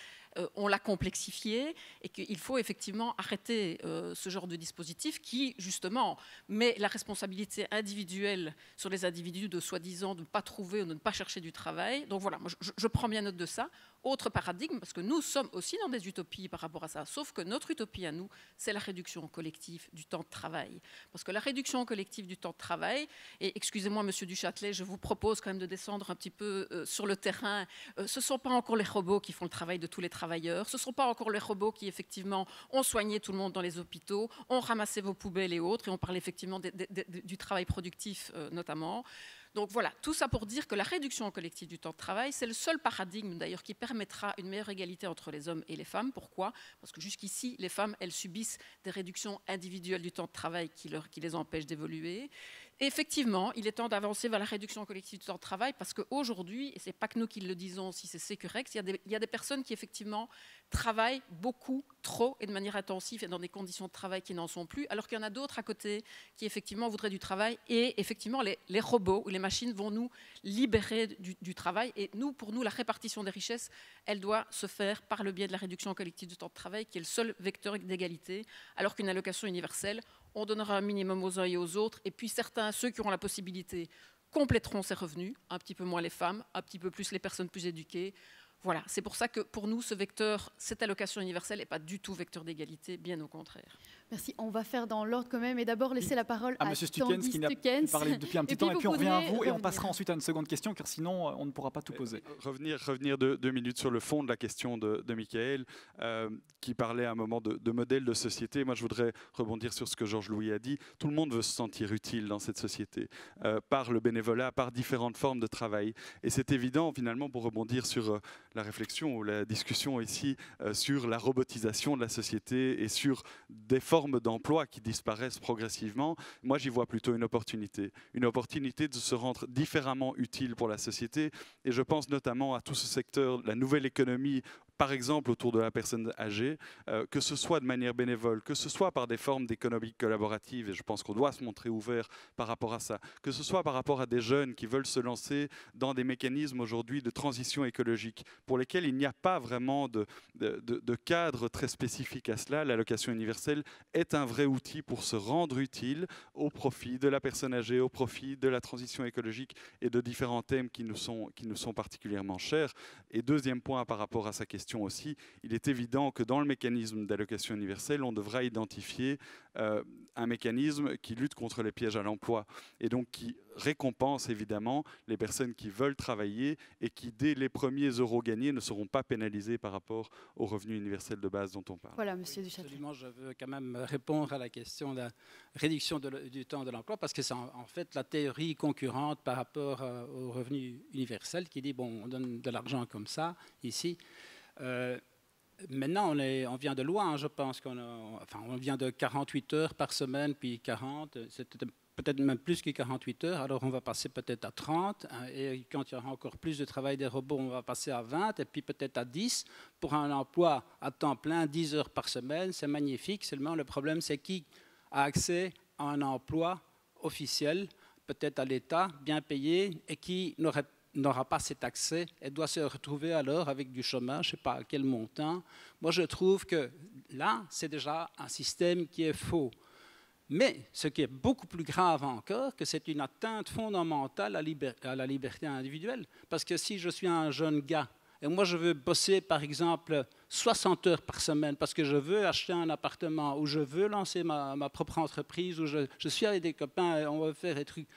Speaker 3: on l'a complexifiée et qu'il faut effectivement arrêter ce genre de dispositif qui, justement, met la responsabilité individuelle sur les individus de soi-disant de ne pas trouver ou de ne pas chercher du travail. Donc voilà, moi, je prends bien note de ça. Autre paradigme, parce que nous sommes aussi dans des utopies par rapport à ça, sauf que notre utopie à nous, c'est la réduction collective du temps de travail. Parce que la réduction collective du temps de travail, et excusez-moi Monsieur Duchâtelet, je vous propose quand même de descendre un petit peu sur le terrain, ce ne sont pas encore les robots qui font le travail de tous les travailleurs, ce ne sont pas encore les robots qui effectivement ont soigné tout le monde dans les hôpitaux, ont ramassé vos poubelles et autres, et on parle effectivement du travail productif notamment. Donc voilà, tout ça pour dire que la réduction collective du temps de travail, c'est le seul paradigme d'ailleurs qui permettra une meilleure égalité entre les hommes et les femmes. Pourquoi ? Parce que jusqu'ici, les femmes, elles subissent des réductions individuelles du temps de travail qui les empêchent d'évoluer. Et effectivement, il est temps d'avancer vers la réduction collective du temps de travail parce qu'aujourd'hui, et ce n'est pas que nous qui le disons, si c'est Sécurex, il y a des personnes qui effectivement travaillent beaucoup, trop et de manière intensive et dans des conditions de travail qui n'en sont plus, alors qu'il y en a d'autres à côté qui effectivement voudraient du travail et effectivement les robots ou les machines vont nous libérer du travail et pour nous, la répartition des richesses, elle doit se faire par le biais de la réduction collective du temps de travail qui est le seul vecteur d'égalité, alors qu'une allocation universelle, on donnera un minimum aux uns et aux autres, et puis certains, ceux qui auront la possibilité, compléteront ces revenus, un petit peu moins les femmes, un petit peu plus les personnes plus éduquées. Voilà, c'est pour ça que pour nous, ce vecteur, cette allocation universelle n'est pas du tout vecteur d'égalité, bien au contraire.
Speaker 1: Merci, on va faire dans l'ordre quand même et d'abord laisser la parole à
Speaker 2: Monsieur Stukens qui n'a plus parlé depuis un petit temps et puis on revient à vous et on passera ensuite à une seconde question car sinon on ne pourra pas tout poser.
Speaker 5: Revenir 2 minutes sur le fond de la question de Michael qui parlait à un moment de modèle de société. Moi je voudrais rebondir sur ce que Georges Louis a dit. Tout le monde veut se sentir utile dans cette société par le bénévolat, par différentes formes de travail et c'est évident finalement pour rebondir sur la réflexion ou la discussion ici sur la robotisation de la société et sur des formes d'emploi qui disparaissent progressivement. Moi, j'y vois plutôt une opportunité de se rendre différemment utile pour la société. Et je pense notamment à tout ce secteur, la nouvelle économie, par exemple autour de la personne âgée, que ce soit de manière bénévole, que ce soit par des formes d'économie collaborative, et je pense qu'on doit se montrer ouvert par rapport à ça, que ce soit par rapport à des jeunes qui veulent se lancer dans des mécanismes aujourd'hui de transition écologique, pour lesquels il n'y a pas vraiment de cadre très spécifique à cela. L'allocation universelle est un vrai outil pour se rendre utile au profit de la personne âgée, au profit de la transition écologique et de différents thèmes qui nous sont particulièrement chers. Et deuxième point par rapport à sa question aussi, il est évident que dans le mécanisme d'allocation universelle, on devra identifier un mécanisme qui lutte contre les pièges à l'emploi et donc qui récompense évidemment les personnes qui veulent travailler et qui, dès les premiers euros gagnés, ne seront pas pénalisés par rapport au revenu universel de base dont on parle.
Speaker 1: Voilà, Monsieur Duchâtelet.
Speaker 4: Absolument, je veux quand même répondre à la question de la réduction du temps de l'emploi parce que c'est en fait la théorie concurrente par rapport au revenu universel qui dit bon, on donne de l'argent comme ça ici. Maintenant, on vient de loin, hein, je pense on vient de 48 heures par semaine, puis 40, c'était peut-être même plus que 48 heures, alors on va passer peut-être à 30, hein, et quand il y aura encore plus de travail des robots, on va passer à 20, et puis peut-être à 10, pour un emploi à temps plein, 10 heures par semaine, c'est magnifique, seulement le problème c'est qui a accès à un emploi officiel, peut-être à l'État, bien payé, et qui n'aura pas cet accès et doit se retrouver alors avec du chômage, je ne sais pas à quel montant. Moi, je trouve que là, c'est déjà un système qui est faux. Mais ce qui est beaucoup plus grave encore, que c'est une atteinte fondamentale à la liberté individuelle. Parce que si je suis un jeune gars, et moi je veux bosser par exemple 60 heures par semaine parce que je veux acheter un appartement, ou je veux lancer ma propre entreprise, ou je suis avec des copains et on va faire des trucs.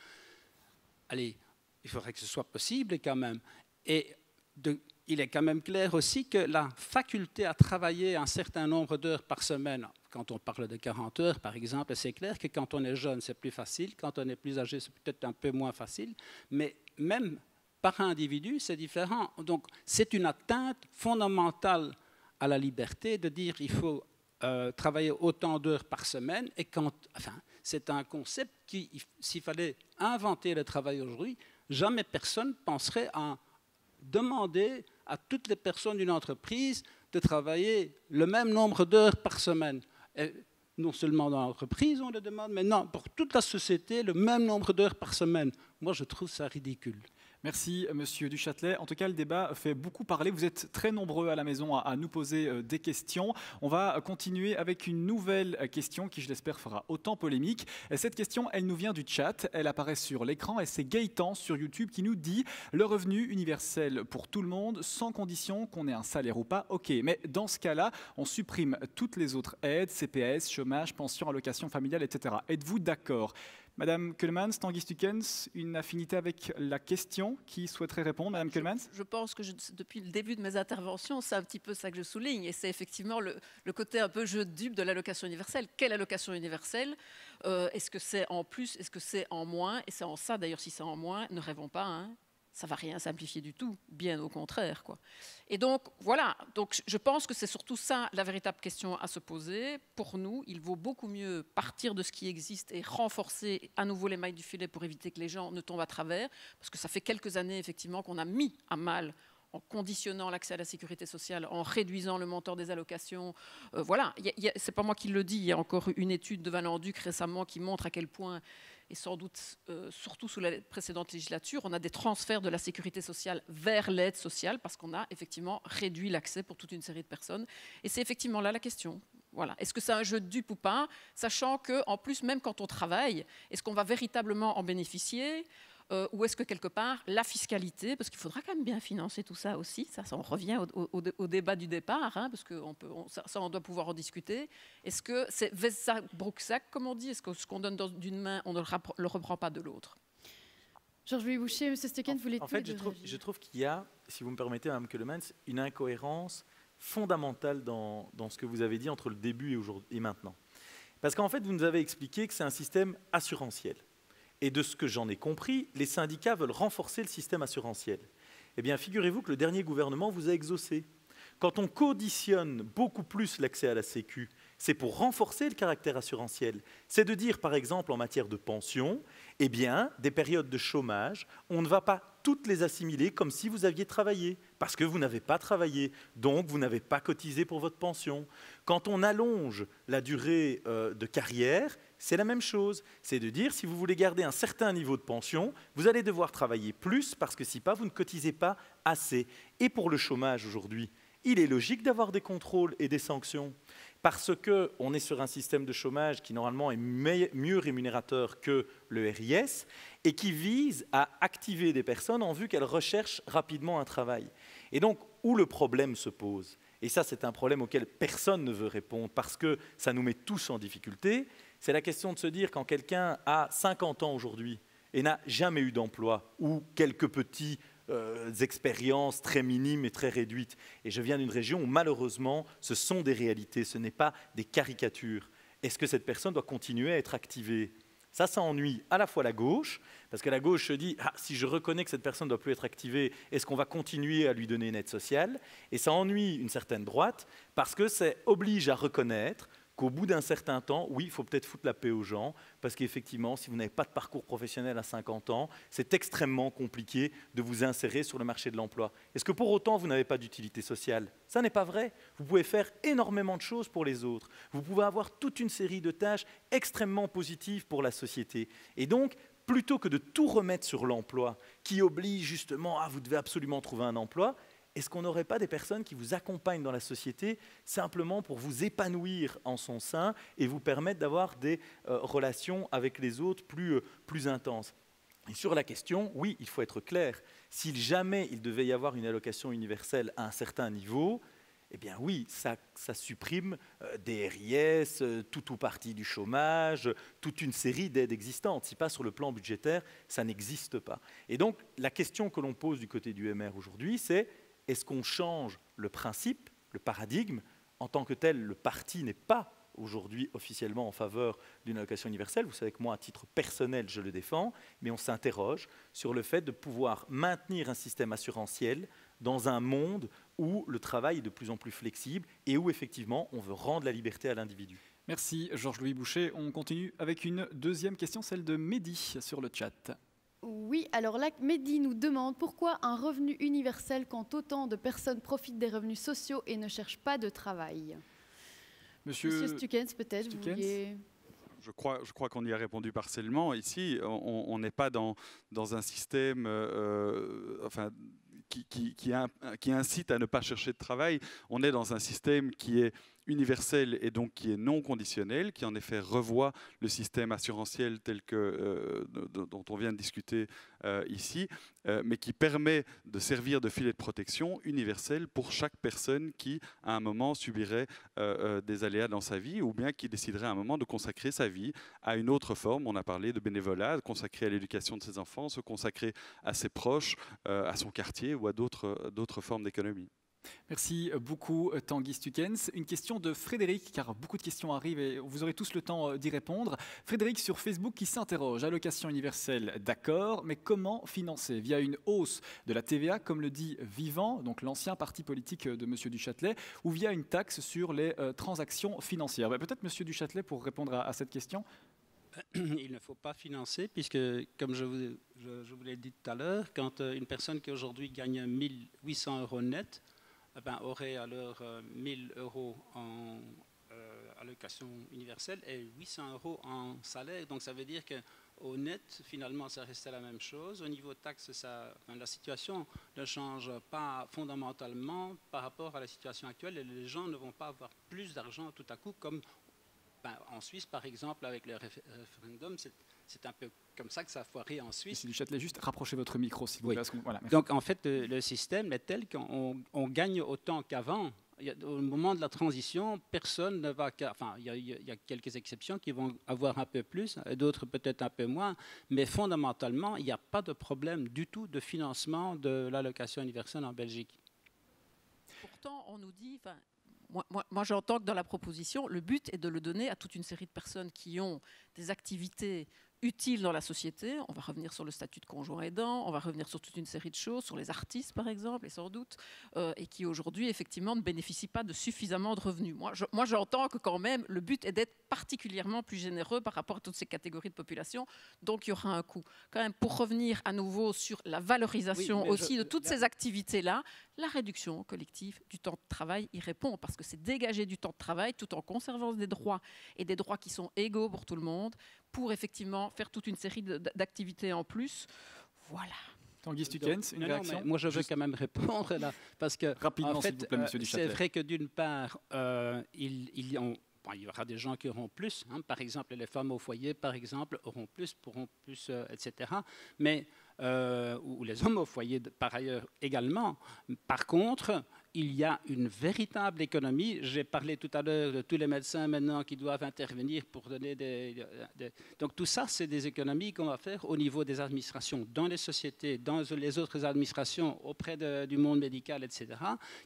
Speaker 4: Allez, il faudrait que ce soit possible quand même. Et il est quand même clair aussi que la faculté à travailler un certain nombre d'heures par semaine, quand on parle de 40 heures par exemple, c'est clair que quand on est jeune c'est plus facile, quand on est plus âgé c'est peut-être un peu moins facile, mais même par individu c'est différent. Donc c'est une atteinte fondamentale à la liberté de dire il faut travailler autant d'heures par semaine, et c'est un concept qui, s'il fallait inventer le travail aujourd'hui, jamais personne penserait à demander à toutes les personnes d'une entreprise de travailler le même nombre d'heures par semaine. Et Non seulement dans l'entreprise, on le demande, mais non, pour toute la société, le même nombre d'heures par semaine. Moi, je trouve ça ridicule.
Speaker 2: Merci, Monsieur Duchâtelet. En tout cas, le débat fait beaucoup parler. Vous êtes très nombreux à la maison à nous poser des questions. On va continuer avec une nouvelle question qui, je l'espère, fera autant polémique. Cette question, elle nous vient du chat. Elle apparaît sur l'écran et c'est Gaëtan sur YouTube qui nous dit « Le revenu universel pour tout le monde, sans condition qu'on ait un salaire ou pas. Ok, mais dans ce cas-là, on supprime toutes les autres aides, CPS, chômage, pension, allocation familiale, etc. Êtes-vous d'accord ?» Madame Keulemans, Tanguy Stukens, une affinité avec la question qui souhaiterait répondre, Madame Keulemans?
Speaker 3: Je pense que depuis le début de mes interventions, c'est un petit peu ça que je souligne, et c'est effectivement le côté un peu jeu de dupe de l'allocation universelle. Quelle allocation universelle? Est-ce que c'est en plus? Est-ce que c'est en moins? Et c'est en ça, d'ailleurs, si c'est en moins, ne rêvons pas, hein. Ça ne va rien simplifier du tout, bien au contraire, quoi. Et donc, voilà, donc, je pense que c'est surtout ça la véritable question à se poser. Pour nous, il vaut beaucoup mieux partir de ce qui existe et renforcer à nouveau les mailles du filet pour éviter que les gens ne tombent à travers, parce que ça fait quelques années, effectivement, qu'on a mis à mal en conditionnant l'accès à la sécurité sociale, en réduisant le montant des allocations. Voilà, c'est pas moi qui le dis, il y a encore une étude de Valenduc récemment qui montre à quel point, et sans doute surtout sous la précédente législature, on a des transferts de la sécurité sociale vers l'aide sociale parce qu'on a effectivement réduit l'accès pour toute une série de personnes. Et c'est effectivement là la question. Voilà. Est-ce que c'est un jeu de dupe ou pas, sachant qu'en plus, même quand on travaille, est-ce qu'on va véritablement en bénéficier ou est-ce que quelque part, la fiscalité, parce qu'il faudra quand même bien financer tout ça aussi, ça on revient au débat du départ, hein, parce que ça on doit pouvoir en discuter. Est-ce que c'est Vesak Broekzak, comme on dit? Est-ce que ce qu'on donne d'une main, on ne le reprend pas de l'autre?
Speaker 1: Georges-Louis Boucher, M. Stukens, vous voulez...
Speaker 6: En fait, je trouve qu'il y a, si vous me permettez, Mme Keulemans, une incohérence fondamentale dans ce que vous avez dit entre le début et maintenant. Parce qu'en fait, vous nous avez expliqué que c'est un système assurantiel. Et de ce que j'en ai compris, les syndicats veulent renforcer le système assurantiel. Eh bien, figurez-vous que le dernier gouvernement vous a exaucé. Quand on conditionne beaucoup plus l'accès à la Sécu, c'est pour renforcer le caractère assurantiel. C'est de dire, par exemple, en matière de pension, eh bien, des périodes de chômage, on ne va pas toutes les assimiler comme si vous aviez travaillé, parce que vous n'avez pas travaillé, donc vous n'avez pas cotisé pour votre pension. Quand on allonge la durée de carrière, c'est la même chose. C'est de dire, si vous voulez garder un certain niveau de pension, vous allez devoir travailler plus, parce que si pas, vous ne cotisez pas assez. Et pour le chômage aujourd'hui, il est logique d'avoir des contrôles et des sanctions. Parce qu'on est sur un système de chômage qui normalement est mieux rémunérateur que le RIS et qui vise à activer des personnes en vue qu'elles recherchent rapidement un travail. Et donc, où le problème se pose, et ça c'est un problème auquel personne ne veut répondre parce que ça nous met tous en difficulté, c'est la question de se dire quand quelqu'un a 50 ans aujourd'hui et n'a jamais eu d'emploi ou quelques petits expériences très minimes et très réduites. Et je viens d'une région où malheureusement ce sont des réalités, ce n'est pas des caricatures. Est-ce que cette personne doit continuer à être activée? Ça ennuie à la fois la gauche, parce que la gauche se dit « si je reconnais que cette personne ne doit plus être activée, est-ce qu'on va continuer à lui donner une aide sociale ?» Et ça ennuie une certaine droite, parce que ça oblige à reconnaître qu'au bout d'un certain temps, oui, il faut peut-être foutre la paix aux gens, parce qu'effectivement, si vous n'avez pas de parcours professionnel à 50 ans, c'est extrêmement compliqué de vous insérer sur le marché de l'emploi. Est-ce que pour autant, vous n'avez pas d'utilité sociale? Ça n'est pas vrai. Vous pouvez faire énormément de choses pour les autres. Vous pouvez avoir toute une série de tâches extrêmement positives pour la société. Et donc, plutôt que de tout remettre sur l'emploi, qui oblige justement, vous devez absolument trouver un emploi, est-ce qu'on n'aurait pas des personnes qui vous accompagnent dans la société simplement pour vous épanouir en son sein et vous permettre d'avoir des relations avec les autres plus intenses? Et sur la question, oui, il faut être clair. Si jamais il devait y avoir une allocation universelle à un certain niveau, eh bien oui, ça supprime des RIS, tout ou partie du chômage, toute une série d'aides existantes. Si pas sur le plan budgétaire, ça n'existe pas. Et donc, la question que l'on pose du côté du MR aujourd'hui, c'est est-ce qu'on change le principe, le paradigme? En tant que tel, le parti n'est pas aujourd'hui officiellement en faveur d'une allocation universelle. Vous savez que moi, à titre personnel, je le défends, mais on s'interroge sur le fait de pouvoir maintenir un système assurantiel dans un monde où le travail est de plus en plus flexible et où effectivement on veut rendre la liberté à l'individu.
Speaker 2: Merci Georges-Louis Boucher. On continue avec une deuxième question, celle de Mehdi sur le chat.
Speaker 1: Oui, alors là, Mehdi nous demande pourquoi un revenu universel quand autant de personnes profitent des revenus sociaux et ne cherchent pas de travail. Monsieur Stukens, peut-être, vous vouliez...
Speaker 5: Je crois qu'on y a répondu partiellement. Ici, on n'est pas dans un système qui incite à ne pas chercher de travail. On est dans un système qui est universel et donc qui est non conditionnel, qui en effet revoit le système assurantiel tel que dont on vient de discuter ici, mais qui permet de servir de filet de protection universel pour chaque personne qui, à un moment, subirait des aléas dans sa vie ou bien qui déciderait à un moment de consacrer sa vie à une autre forme. On a parlé de bénévolat, de consacrer à l'éducation de ses enfants, se consacrer à ses proches, à son quartier ou à d'autres formes d'économie.
Speaker 2: Merci beaucoup Tanguy Stukens. Une question de Frédéric, car beaucoup de questions arrivent et vous aurez tous le temps d'y répondre. Frédéric sur Facebook qui s'interroge. Allocation universelle, d'accord, mais comment financer? Via une hausse de la TVA, comme le dit Vivant, donc l'ancien parti politique de M. Duchâtelet, ou via une taxe sur les transactions financières? Peut-être M. Duchâtelet pour répondre à cette question.
Speaker 4: Il ne faut pas financer, puisque, comme je vous l'ai dit tout à l'heure, quand une personne qui aujourd'hui gagne 1 800 € net, aurait alors 1 000 € en allocation universelle et 800 € en salaire. Donc ça veut dire qu'au net, finalement, ça restait la même chose. Au niveau taxe, la situation ne change pas fondamentalement par rapport à la situation actuelle et les gens ne vont pas avoir plus d'argent tout à coup comme en Suisse, par exemple, avec le référendum. C'est un peu comme ça que ça a foiré en Suisse.
Speaker 2: Monsieur Duchâtelet, juste rapprochez votre micro, s'il vous plaît. Voilà,
Speaker 4: donc, en fait, le système est tel qu'on gagne autant qu'avant. Au moment de la transition, personne ne va... Enfin, il y a quelques exceptions qui vont avoir un peu plus, d'autres peut-être un peu moins, mais fondamentalement, il n'y a pas de problème du tout de financement de l'allocation universelle en Belgique.
Speaker 3: Pourtant, on nous dit... Moi, j'entends que dans la proposition, le but est de le donner à toute une série de personnes qui ont des activités utiles dans la société. On va revenir sur le statut de conjoint aidant, on va revenir sur toute une série de choses, sur les artistes par exemple, et sans doute, et qui aujourd'hui effectivement ne bénéficient pas de suffisamment de revenus. Moi, j'entends que quand même le but est d'être particulièrement plus généreux par rapport à toutes ces catégories de population, donc il y aura un coût. Quand même, pour revenir à nouveau sur la valorisation de toutes ces activités-là, la réduction collective du temps de travail y répond, parce que c'est dégager du temps de travail tout en conservant des droits, et des droits qui sont égaux pour tout le monde, pour effectivement faire toute une série d'activités en plus. Voilà.
Speaker 2: Tanguy Stukens, une réaction?
Speaker 4: Moi, je veux quand même répondre là, parce que
Speaker 2: rapidement,
Speaker 4: en fait,
Speaker 2: s'il vous plaît, Monsieur Duchâtelet.
Speaker 4: C'est vrai que d'une part, il y aura des gens qui auront plus. Par exemple, les femmes au foyer, par exemple, auront plus, pourront plus, etc. Mais ou les hommes au foyer, par ailleurs, également. Par contre, il y a une véritable économie. J'ai parlé tout à l'heure de tous les médecins maintenant qui doivent intervenir pour donner Donc tout ça, c'est des économies qu'on va faire au niveau des administrations, dans les sociétés, dans les autres administrations, auprès du monde médical, etc.,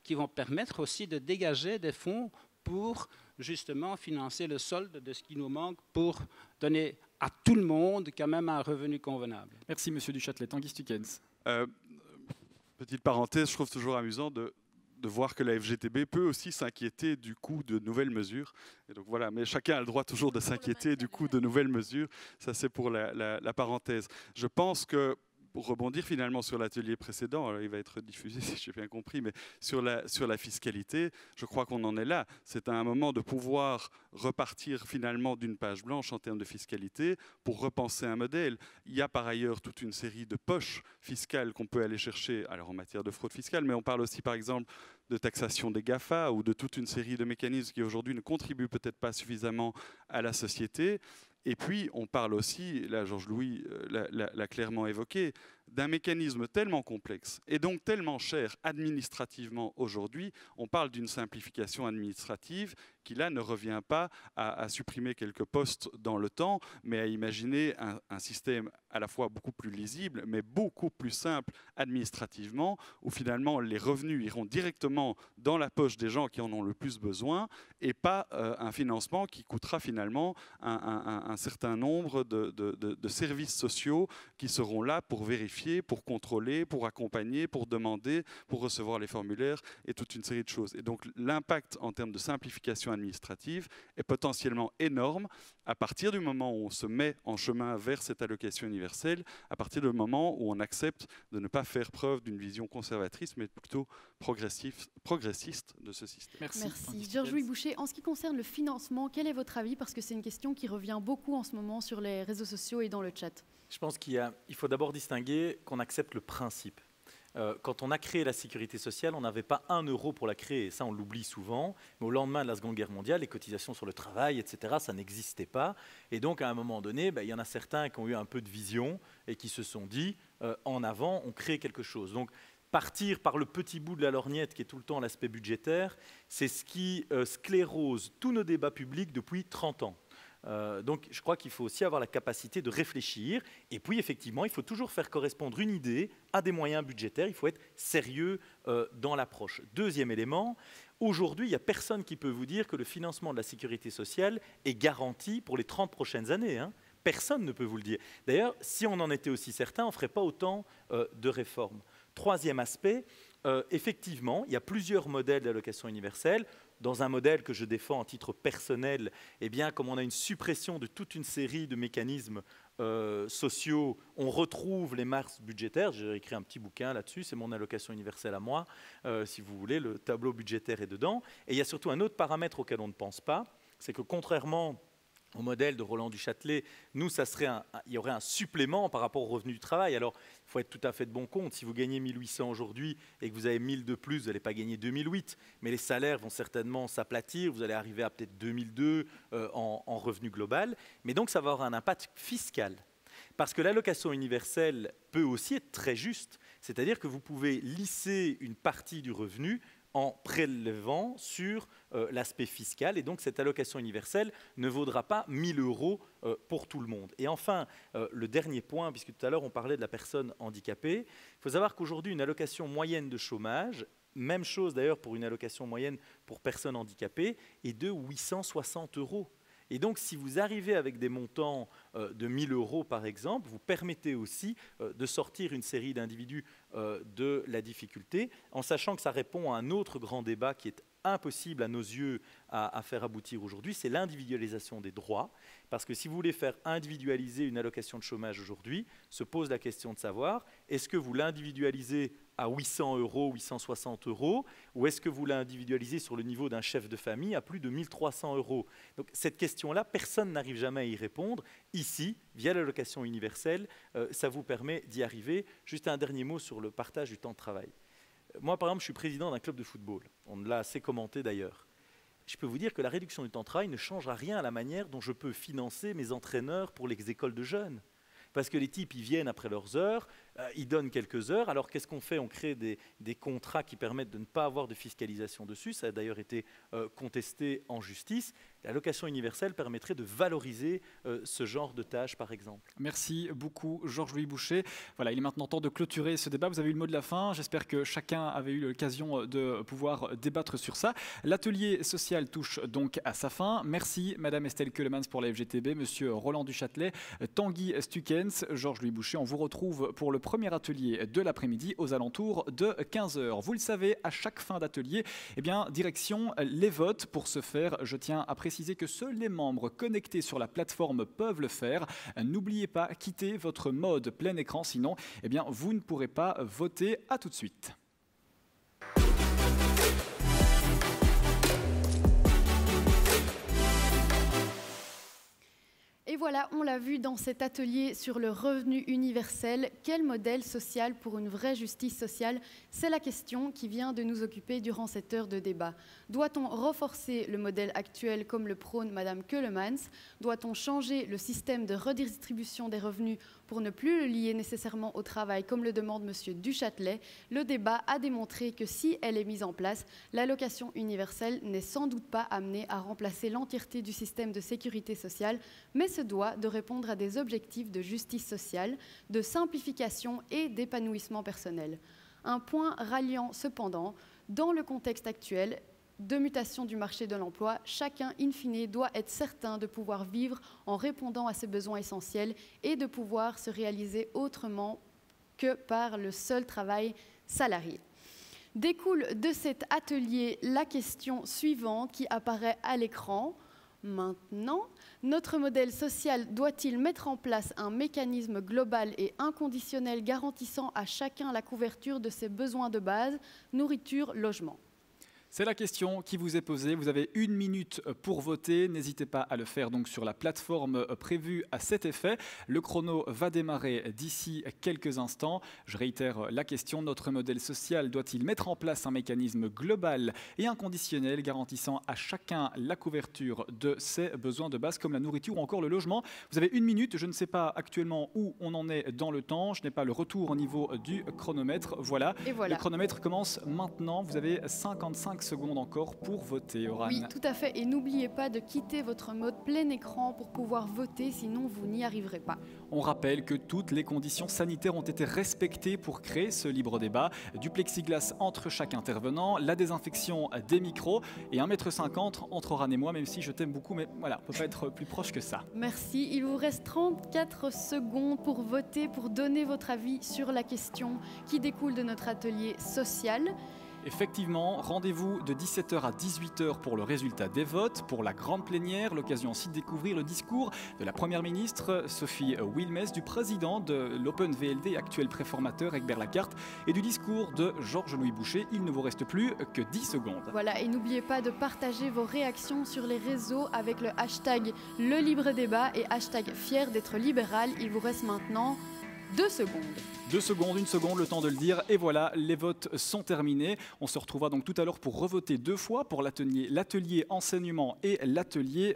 Speaker 4: qui vont permettre aussi de dégager des fonds pour justement financer le solde de ce qui nous manque pour donner à tout le monde quand même un revenu convenable.
Speaker 2: Merci Monsieur Duchâtelet. Tanguy Stukens.
Speaker 5: Petite parenthèse, je trouve toujours amusant de voir que la FGTB peut aussi s'inquiéter du coût de nouvelles mesures. Et donc voilà, mais chacun a le droit toujours de s'inquiéter du coût de nouvelles mesures. Ça, c'est pour la parenthèse. Je pense que, pour rebondir finalement sur l'atelier précédent, alors il va être diffusé si j'ai bien compris, mais sur la fiscalité, je crois qu'on en est là. C'est à un moment de pouvoir repartir finalement d'une page blanche en termes de fiscalité pour repenser un modèle. Il y a par ailleurs toute une série de poches fiscales qu'on peut aller chercher, alors en matière de fraude fiscale, mais on parle aussi par exemple de taxation des GAFA ou de toute une série de mécanismes qui aujourd'hui ne contribuent peut-être pas suffisamment à la société. Et puis, on parle aussi, là Georges Louis l'a clairement évoqué, d'un mécanisme tellement complexe et donc tellement cher administrativement aujourd'hui. On parle d'une simplification administrative qui là ne revient pas à supprimer quelques postes dans le temps, mais à imaginer un système à la fois beaucoup plus lisible, mais beaucoup plus simple administrativement, où finalement les revenus iront directement dans la poche des gens qui en ont le plus besoin, et pas un financement qui coûtera finalement un certain nombre de services sociaux qui seront là pour vérifier, pour contrôler, pour accompagner, pour demander, pour recevoir les formulaires et toute une série de choses. Et donc l'impact en termes de simplification administrative est potentiellement énorme à partir du moment où on se met en chemin vers cette allocation universelle, à partir du moment où on accepte de ne pas faire preuve d'une vision conservatrice, mais plutôt progressiste de ce système.
Speaker 1: Merci. Georges-Louis Boucher, en ce qui concerne le financement, quel est votre avis? Parce que c'est une question qui revient beaucoup en ce moment sur les réseaux sociaux et dans le chat.
Speaker 6: Je pense qu'il faut d'abord distinguer qu'on accepte le principe. Quand on a créé la sécurité sociale, on n'avait pas 1 euro pour la créer. Ça, on l'oublie souvent. Mais au lendemain de la Seconde Guerre mondiale, les cotisations sur le travail, etc., ça n'existait pas. Et donc, à un moment donné, il y en a certains qui ont eu un peu de vision et qui se sont dit, en avant, on crée quelque chose. Donc, partir par le petit bout de la lorgnette, qui est tout le temps l'aspect budgétaire, c'est ce qui sclérose tous nos débats publics depuis 30 ans. Donc je crois qu'il faut aussi avoir la capacité de réfléchir et puis effectivement il faut toujours faire correspondre une idée à des moyens budgétaires, il faut être sérieux dans l'approche. Deuxième élément, aujourd'hui il n'y a personne qui peut vous dire que le financement de la sécurité sociale est garanti pour les 30 prochaines années. Personne ne peut vous le dire. D'ailleurs, si on en était aussi certain, on ne ferait pas autant de réformes. Troisième aspect, effectivement, il y a plusieurs modèles d'allocation universelle. Dans un modèle que je défends en titre personnel, eh bien, comme on a une suppression de toute une série de mécanismes sociaux, on retrouve les marges budgétaires. J'ai écrit un petit bouquin là-dessus, c'est mon allocation universelle à moi. Si vous voulez, le tableau budgétaire est dedans. Et il y a surtout un autre paramètre auquel on ne pense pas, c'est que contrairement au modèle de Roland Duchâtelet, nous, il y aurait un supplément par rapport au revenu du travail. Alors, il faut être tout à fait de bon compte. Si vous gagnez 1 800 aujourd'hui et que vous avez 1 000 de plus, vous n'allez pas gagner 2008. Mais les salaires vont certainement s'aplatir. Vous allez arriver à peut-être 2002 en revenu global. Mais donc, ça va avoir un impact fiscal. Parce que l'allocation universelle peut aussi être très juste. C'est-à-dire que vous pouvez lisser une partie du revenu en prélevant sur l'aspect fiscal. Et donc, cette allocation universelle ne vaudra pas 1 000 € pour tout le monde. Et enfin, le dernier point, puisque tout à l'heure, on parlait de la personne handicapée, il faut savoir qu'aujourd'hui, une allocation moyenne de chômage, même chose d'ailleurs pour une allocation moyenne pour personnes handicapées, est de 860 €. Et donc, si vous arrivez avec des montants de 1 000 € par exemple, vous permettez aussi de sortir une série d'individus de la difficulté, en sachant que ça répond à un autre grand débat qui est impossible à nos yeux à faire aboutir aujourd'hui, c'est l'individualisation des droits. Parce que si vous voulez faire individualiser une allocation de chômage aujourd'hui, se pose la question de savoir, est-ce que vous l'individualisez à 800 €, 860 €, ou est-ce que vous l'individualisez sur le niveau d'un chef de famille à plus de 1 300 €? Donc cette question-là, personne n'arrive jamais à y répondre. Ici, via l'allocation universelle, ça vous permet d'y arriver. Juste un dernier mot sur le partage du temps de travail. Moi, par exemple, je suis président d'un club de football. On l'a assez commenté d'ailleurs. Je peux vous dire que la réduction du temps de travail ne changera rien à la manière dont je peux financer mes entraîneurs pour les écoles de jeunes. Parce que les types, ils viennent après leurs heures, ils donnent quelques heures. Alors qu'est-ce qu'on fait? On crée des contrats qui permettent de ne pas avoir de fiscalisation dessus. Ça a d'ailleurs été contesté en justice. L'allocation universelle permettrait de valoriser ce genre de tâches, par exemple.
Speaker 2: Merci beaucoup, Georges-Louis Boucher. Voilà, il est maintenant temps de clôturer ce débat. Vous avez eu le mot de la fin. J'espère que chacun avait eu l'occasion de pouvoir débattre sur ça. L'atelier social touche donc à sa fin. Merci, Madame Estelle Keulemans pour la FGTB, Monsieur Roland Duchâtelet, Tanguy Stukens, Georges-Louis Boucher. On vous retrouve pour le premier atelier de l'après-midi aux alentours de 15 h. Vous le savez, à chaque fin d'atelier, direction les votes. Pour ce faire, je tiens à préciser que seuls les membres connectés sur la plateforme peuvent le faire. N'oubliez pas, quittez votre mode plein écran, sinon vous ne pourrez pas voter. À tout de suite.
Speaker 1: Et voilà, on l'a vu dans cet atelier sur le revenu universel. Quel modèle social pour une vraie justice sociale? C'est la question qui vient de nous occuper durant cette heure de débat. Doit-on renforcer le modèle actuel comme le prône Madame Keulemans? Doit-on changer le système de redistribution des revenus pour ne plus le lier nécessairement au travail comme le demande Monsieur Duchâtelet? Le débat a démontré que si elle est mise en place, l'allocation universelle n'est sans doute pas amenée à remplacer l'entièreté du système de sécurité sociale, mais se doit de répondre à des objectifs de justice sociale, de simplification et d'épanouissement personnel. Un point ralliant cependant, dans le contexte actuel de mutation du marché de l'emploi, chacun, in fine, doit être certain de pouvoir vivre en répondant à ses besoins essentiels et de pouvoir se réaliser autrement que par le seul travail salarié. Découle de cet atelier la question suivante qui apparaît à l'écran. Maintenant, notre modèle social doit-il mettre en place un mécanisme global et inconditionnel garantissant à chacun la couverture de ses besoins de base, nourriture, logement ?
Speaker 2: C'est la question qui vous est posée. Vous avez 1 minute pour voter. N'hésitez pas à le faire donc sur la plateforme prévue à cet effet. Le chrono va démarrer d'ici quelques instants. Je réitère la question. Notre modèle social doit-il mettre en place un mécanisme global et inconditionnel garantissant à chacun la couverture de ses besoins de base comme la nourriture ou encore le logement? Vous avez 1 minute. Je ne sais pas actuellement où on en est dans le temps. Je n'ai pas le retour au niveau du chronomètre. Voilà.
Speaker 1: Et voilà.
Speaker 2: Le chronomètre commence maintenant. Vous avez 55 secondes encore pour voter, Oran.
Speaker 1: Oui, tout à fait. Et n'oubliez pas de quitter votre mode plein écran pour pouvoir voter, sinon vous n'y arriverez pas.
Speaker 2: On rappelle que toutes les conditions sanitaires ont été respectées pour créer ce libre débat. Du plexiglas entre chaque intervenant, la désinfection des micros et 1,50 m entre Oran et moi, même si je t'aime beaucoup, mais voilà, on ne peut pas être plus proche que ça.
Speaker 1: Merci. Il vous reste 34 secondes pour voter, pour donner votre avis sur la question qui découle de notre atelier social.
Speaker 2: Effectivement, rendez-vous de 17 h à 18 h pour le résultat des votes, pour la grande plénière, l'occasion aussi de découvrir le discours de la Première ministre Sophie Wilmès, du président de l'Open VLD, actuel préformateur Egbert Lacarte, et du discours de Georges-Louis Boucher. Il ne vous reste plus que 10 secondes.
Speaker 1: Voilà, et n'oubliez pas de partager vos réactions sur les réseaux avec le hashtag #LeLibreDébat et hashtag fier d'être libéral. Il vous reste maintenant 2 secondes.
Speaker 2: 2 secondes, 1 seconde, le temps de le dire. Et voilà, les votes sont terminés. On se retrouvera donc tout à l'heure pour revoter 2 fois pour l'atelier enseignement et l'atelier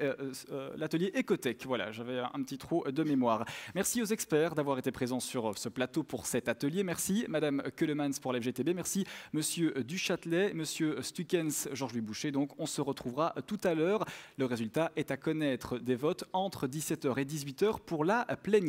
Speaker 2: Ecotech. Voilà, j'avais un petit trou de mémoire. Merci aux experts d'avoir été présents sur ce plateau pour cet atelier. Merci Madame Keulemans pour la FGTB. Merci Monsieur Duchâtelet, Monsieur Stukens, Georges-Louis Boucher. Donc on se retrouvera tout à l'heure. Le résultat est à connaître des votes entre 17 h et 18 h pour la plénière.